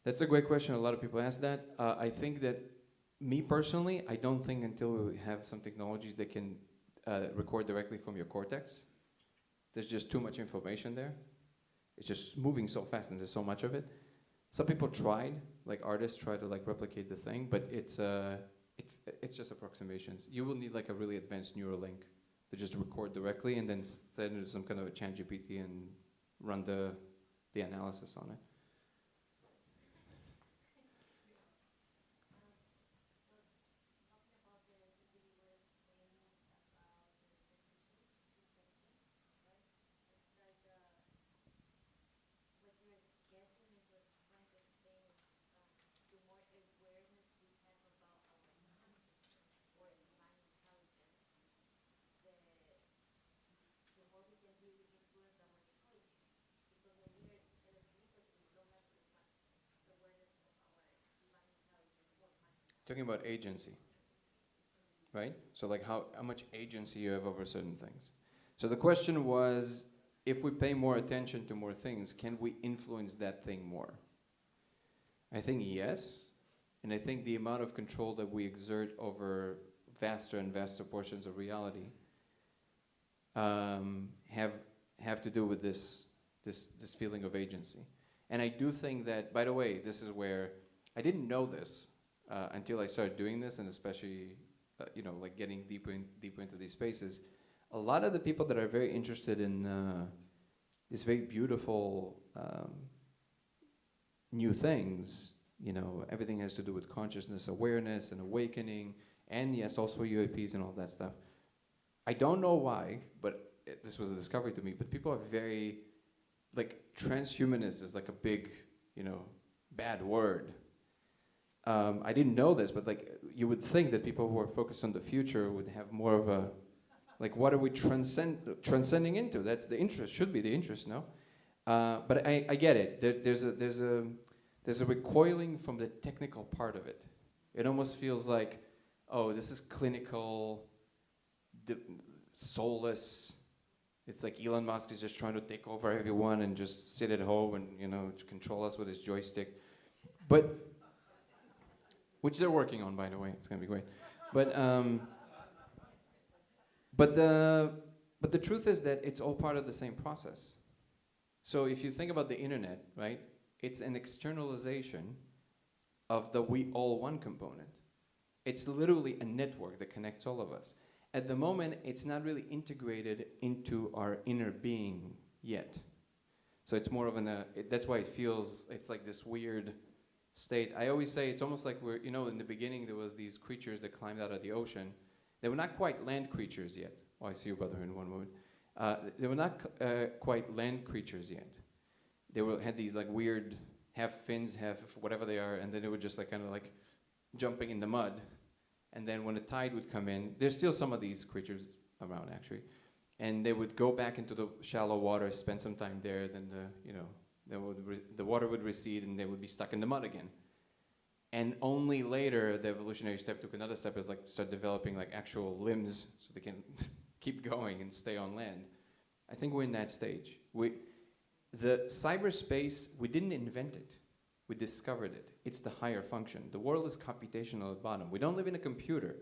[SPEAKER 2] That's a great question. A lot of people ask that. I think that, me personally, I don't think until we have some technologies that can record directly from your cortex. There's just too much information there. It's just moving so fast and there's so much of it. Some people tried, like artists try to like replicate the thing, but it's just approximations. You will need like a really advanced neural link to just record directly and then send it to some kind of a chat GPT and run the analysis on it. Talking about agency, right? So like how much agency you have over certain things. So the question was, if we pay more attention to more things, can we influence that thing more? I think yes, and I think the amount of control that we exert over vaster and vaster portions of reality have to do with this feeling of agency. And I do think that, by the way, this is where I didn't know this until I started doing this, and especially, you know, like getting deeper into these spaces. A lot of the people that are very interested in these very beautiful new things, you know, everything has to do with consciousness, awareness, and awakening, and yes, also UAPs and all that stuff. I don't know why, but this was a discovery to me, but people are very, like, transhumanist is like a big, you know, bad word. I didn't know this, but like you would think that people who are focused on the future would have more of a Like, what are we transcending into? That's the interest, should be the interest, no? But I get it. There's a recoiling from the technical part of it. It almost feels like, oh, this is clinical, soulless. It's like Elon Musk is just trying to take over everyone and just sit at home and, you know, control us with his joystick. But, which they're working on, by the way. It's going to be great. But the truth is that it's all part of the same process. So if you think about the internet, right, it's an externalization of the we all one component. It's literally a network that connects all of us. At the moment, it's not really integrated into our inner being yet. So it's more of that's why it feels, it's like this weird state. I always say it's almost like we're, you know, in the beginning there was these creatures that climbed out of the ocean. They were not quite land creatures yet. Oh, I see you, brother, in one moment. They were not quite land creatures yet. They had these like weird half fins, half whatever they are, and then they were just like kind of like jumping in the mud. And then when the tide would come in, there's still some of these creatures around actually, and they would go back into the shallow water, spend some time there. Then the water would recede, and they would be stuck in the mud again. And only later, the evolutionary step took another step, is like start developing like actual limbs so they can keep going and stay on land. I think we're in that stage. The cyberspace, we didn't invent it. We discovered it. It's the higher function. The world is computational at bottom. We don't live in a computer,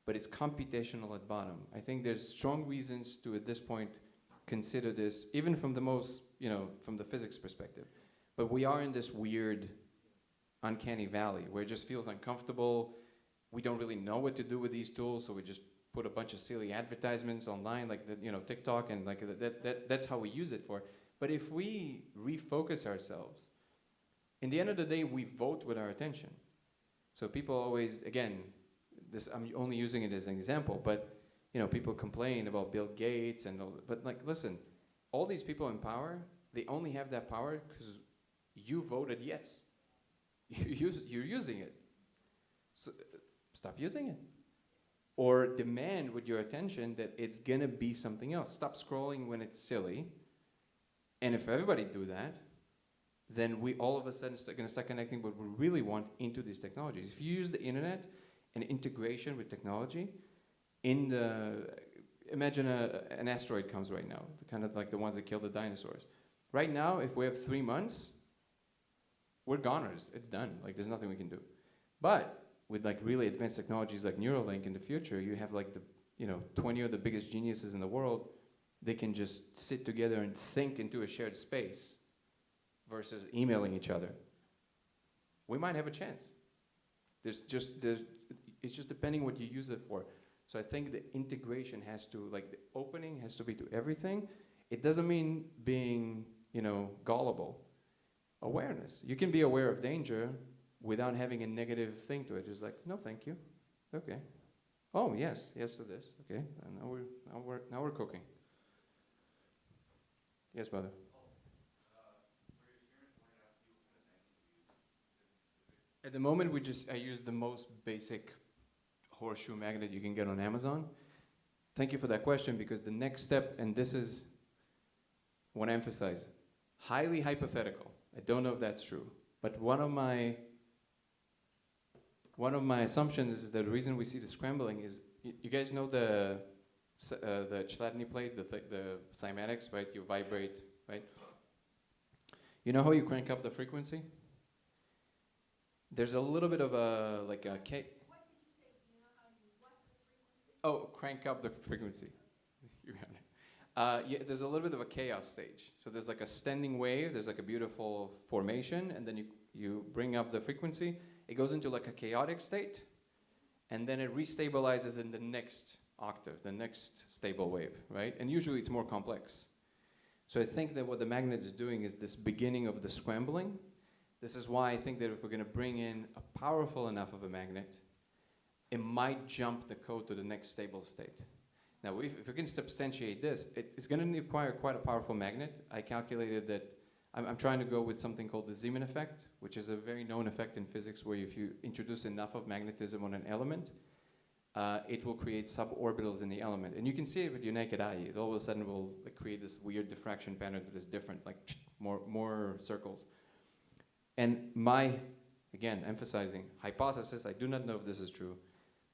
[SPEAKER 2] but it's computational at bottom. I think there's strong reasons to, at this point, consider this, even from the most, you know, from the physics perspective. But we are in this weird, uncanny valley where it just feels uncomfortable. We don't really know what to do with these tools, so we just put a bunch of silly advertisements online, like the, you know, TikTok, and like that's how we use it for. But if we refocus ourselves, in the end of the day, we vote with our attention. So people always, again, this, I'm only using it as an example, but you know, people complain about Bill Gates and all, but like, listen, all these people in power, they only have that power because you voted yes. You're using it. So stop using it. Or demand with your attention that it's gonna be something else. Stop scrolling when it's silly. And if everybody do that, then we all of a sudden are gonna start connecting what we really want into these technologies. If you use the internet and integration with technology, imagine an asteroid comes right now, kind of like the ones that killed the dinosaurs. Right now, if we have 3 months, we're goners. It's done. Like, there's nothing we can do. But with like really advanced technologies like Neuralink in the future, you have like the, you know, 20 of the biggest geniuses in the world. They can just sit together and think into a shared space versus emailing each other. We might have a chance. It's just depending what you use it for. So I think the integration has to, like the opening has to be to everything. It doesn't mean being, you know, gullible. Awareness. You can be aware of danger without having a negative thing to it. Just like, no, thank you. Okay. Oh, yes to this. Okay. And now we're cooking. Yes, brother. At the moment, I use the most basic horseshoe magnet you can get on Amazon. Thank you for that question, because the next step, and this is what I emphasize, highly hypothetical. I don't know if that's true, but one of my assumptions is that the reason we see the scrambling is, you guys know the Chladni plate, the cymatics, right? You vibrate, right? You know how you crank up the frequency? There's a little bit of a, like a K. What did you say? You know how you what the frequency? Oh, crank up the frequency. You got it. Yeah, there's a little bit of a chaos stage. So there's like a standing wave, there's like a beautiful formation, and then you bring up the frequency. It goes into like a chaotic state, and then it restabilizes in the next octave, the next stable wave, right? And usually it's more complex. So I think that what the magnet is doing is this beginning of the scrambling. This is why I think that if we're going to bring in a powerful enough of a magnet, it might jump the code to the next stable state. Now, if we can substantiate this, it's going to require quite a powerful magnet. I calculated that I'm trying to go with something called the Zeeman effect, which is a very known effect in physics where if you introduce enough of magnetism on an element, it will create suborbitals in the element. And you can see it with your naked eye. It all of a sudden will like, create this weird diffraction pattern that is different, like more circles. And my, again, emphasizing hypothesis, I do not know if this is true,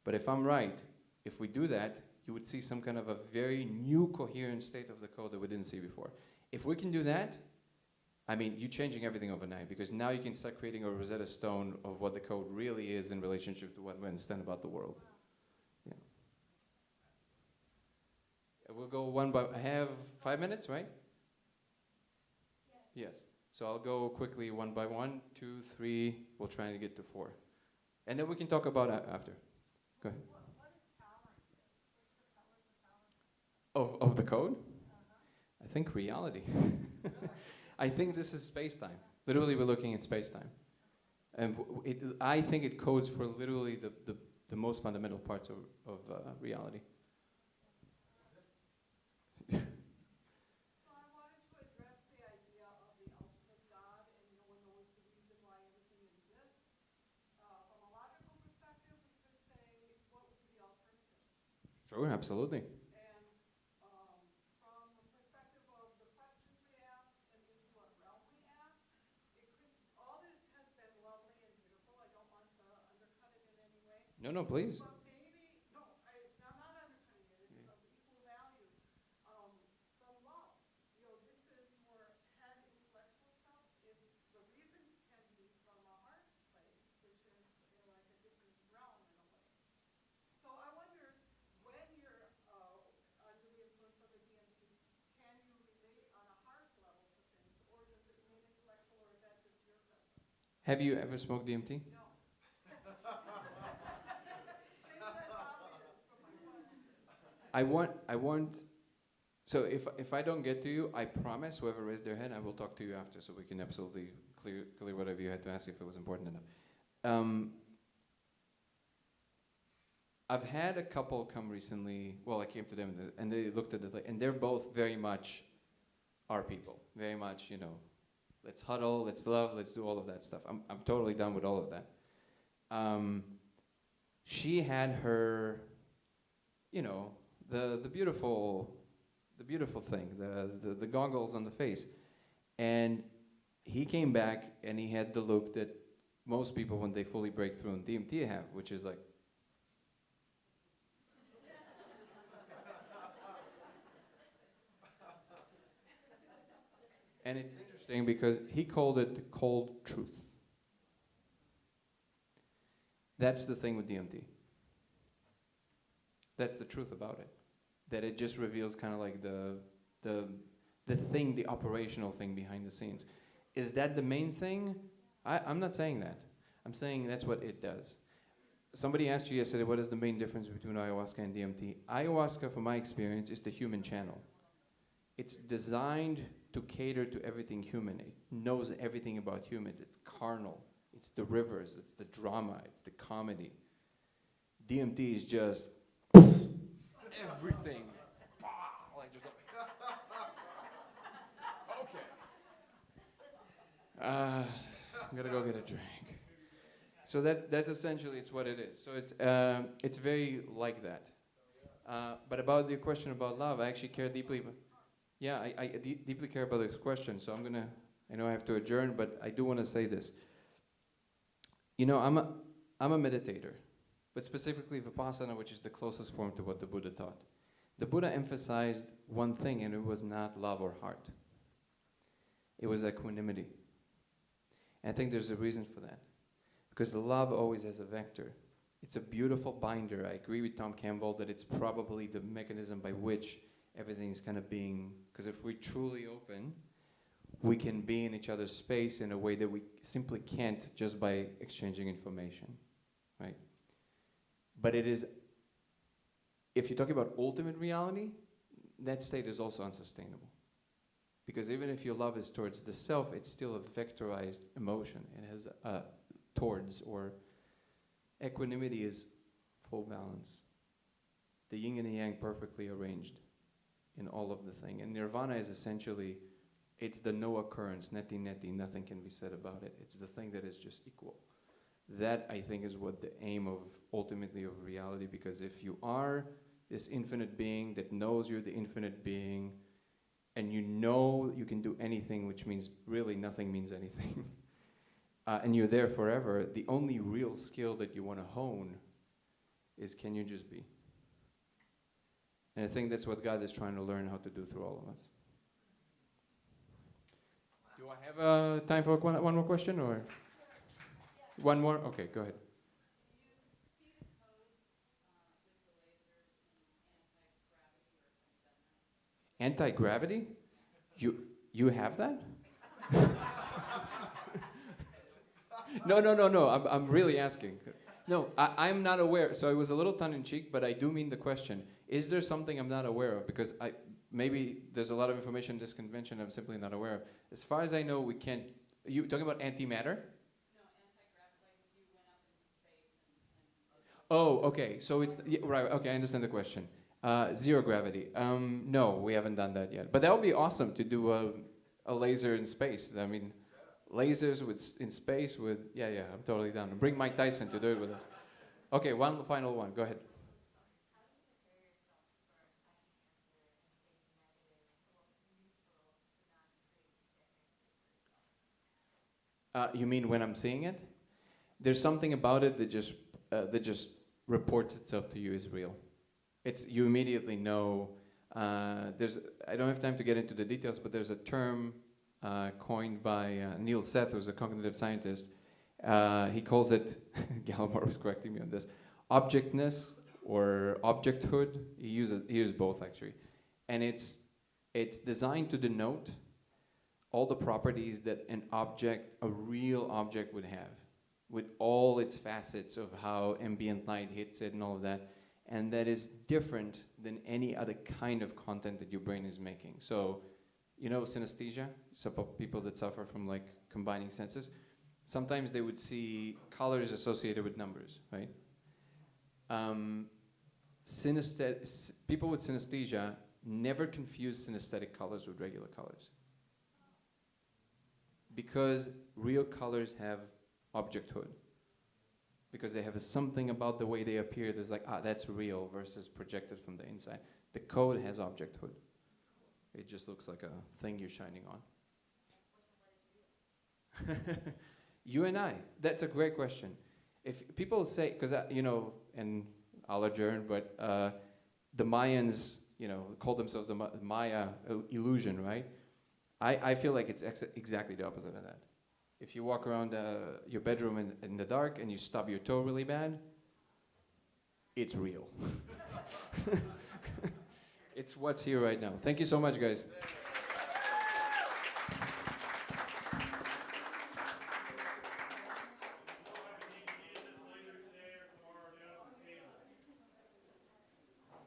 [SPEAKER 2] but if I'm right, if we do that, you would see some kind of a very new coherent state of the code that we didn't see before. If we can do that, I mean, you're changing everything overnight, because now you can start creating a Rosetta Stone of what the code really is in relationship to what we understand about the world. Yeah. We'll go one by, I have 5 minutes, right? Yes. So I'll go quickly one by one, 2, 3, we'll try to get to 4. And then we can talk about it after. Go ahead.
[SPEAKER 3] What is power? What's the power?
[SPEAKER 2] Of the code? I think reality. I think this is space-time. Literally, we're looking at space-time. And I think it codes for literally the most fundamental parts of reality.
[SPEAKER 3] So I wanted to address the idea of the ultimate God, and no one knows the reason why everything exists. From a logical perspective, we could say, what would be the alternative?
[SPEAKER 2] Sure, absolutely.
[SPEAKER 3] And from the perspective of the questions we ask and into what realm we ask, it could, all this has been lovely and beautiful. I don't want to undercut it in any way.
[SPEAKER 2] No, please.
[SPEAKER 3] But maybe, no, I'm not undercutting it. It's of equal value. From love, this is more head intellectual stuff. If the reason can be from a heart place, which is like a different realm in a way. So I wonder, when you're under the influence of a DMT, can you relate on a heart level to things, or does it remain intellectual, or is that just your preference?
[SPEAKER 2] Have you ever smoked DMT?
[SPEAKER 3] No. Maybe that's obvious from my question.
[SPEAKER 2] I want, so if I don't get to you, I promise whoever raised their hand, I will talk to you after, so we can absolutely clear whatever you had to ask if it was important enough. I've had a couple come recently, well, I came to them and they looked at it, and they're both very much our people, very much, let's huddle, let's love, let's do all of that stuff. I'm totally done with all of that. She had her, the beautiful thing, the goggles on the face. And he came back and he had the look that most people, when they fully break through in DMT, have, which is like, and it's interesting because he called it the cold truth. That's the thing with DMT. That's the truth about it. That it just reveals kind of like the operational thing behind the scenes. Is that the main thing? I'm not saying that. I'm saying that's what it does. Somebody asked you yesterday, what is the main difference between ayahuasca and DMT? Ayahuasca, from my experience, is the human channel. It's designed to cater to everything human. It knows everything about humans. It's carnal. It's the rivers. It's the drama. It's the comedy. DMT is just everything. Like just like, okay. I'm gonna go get a drink. So that's essentially it's what it is. So it's very like that. But about the question about love, I actually care deeply. Yeah, I deeply care about this question. So I know I have to adjourn, but I do want to say this. I'm a meditator, but specifically Vipassana, which is the closest form to what the Buddha taught. The Buddha emphasized one thing, and it was not love or heart. It was equanimity. And I think there's a reason for that. Because the love always has a vector. It's a beautiful binder. I agree with Tom Campbell that it's probably the mechanism by which everything's kind of being, because if we're truly open, we can be in each other's space in a way that we simply can't just by exchanging information, right? But it is, if you're talking about ultimate reality, that state is also unsustainable. Because even if your love is towards the self, it's still a vectorized emotion. It has a towards, or equanimity is full balance. It's the yin and the yang perfectly arranged in all of the thing. And nirvana is essentially, it's the no occurrence, neti neti, nothing can be said about it. It's the thing that is just equal. That, I think, is what the aim of, ultimately, of reality, because if you are this infinite being that knows you're the infinite being, and you know you can do anything, which means really nothing means anything, and you're there forever, the only real skill that you want to hone is, can you just be? And I think that's what God is trying to learn how to do through all of us. Do I have time for one more question, or? One more? Okay, go ahead. Anti-gravity? You have that? No. I'm really asking. No, I'm not aware. So it was a little tongue-in-cheek, but I do mean the question. Is there something I'm not aware of? Because maybe there's a lot of information in this convention I'm simply not aware of. As far as I know, we can't. Are you talking about antimatter? No, anti-gravity, like if you went up into space Oh, okay. So it's yeah, right. Okay, I understand the question. Zero gravity. No, we haven't done that yet. But that would be awesome to do a laser in space. I mean, lasers in space with yeah. I'm totally down. Bring Mike Tyson to do it with us. Okay, one final one. Go ahead. You mean when I'm seeing it? There's something about it that just reports itself to you as real. You immediately know. I don't have time to get into the details, but there's a term coined by Neil Seth, who's a cognitive scientist. He calls it, Gallimore was correcting me on this, objectness or objecthood. He uses both actually, and it's designed to denote all the properties that a real object would have, with all its facets of how ambient light hits it and all of that. And that is different than any other kind of content that your brain is making. So, you know, synesthesia, so people that suffer from like combining senses, sometimes they would see colors associated with numbers, right? People with synesthesia never confuse synesthetic colors with regular colors, because real colors have objecthood. Because they have something about the way they appear that's like, that's real versus projected from the inside. The code has objecthood. It just looks like a thing you're shining on. You and I, that's a great question. If people say, because, and I'll adjourn, but the Mayans, called themselves the Maya illusion, right? I feel like it's exactly the opposite of that. If you walk around your bedroom in the dark and you stub your toe really bad, it's real. It's what's here right now. Thank you so much, guys.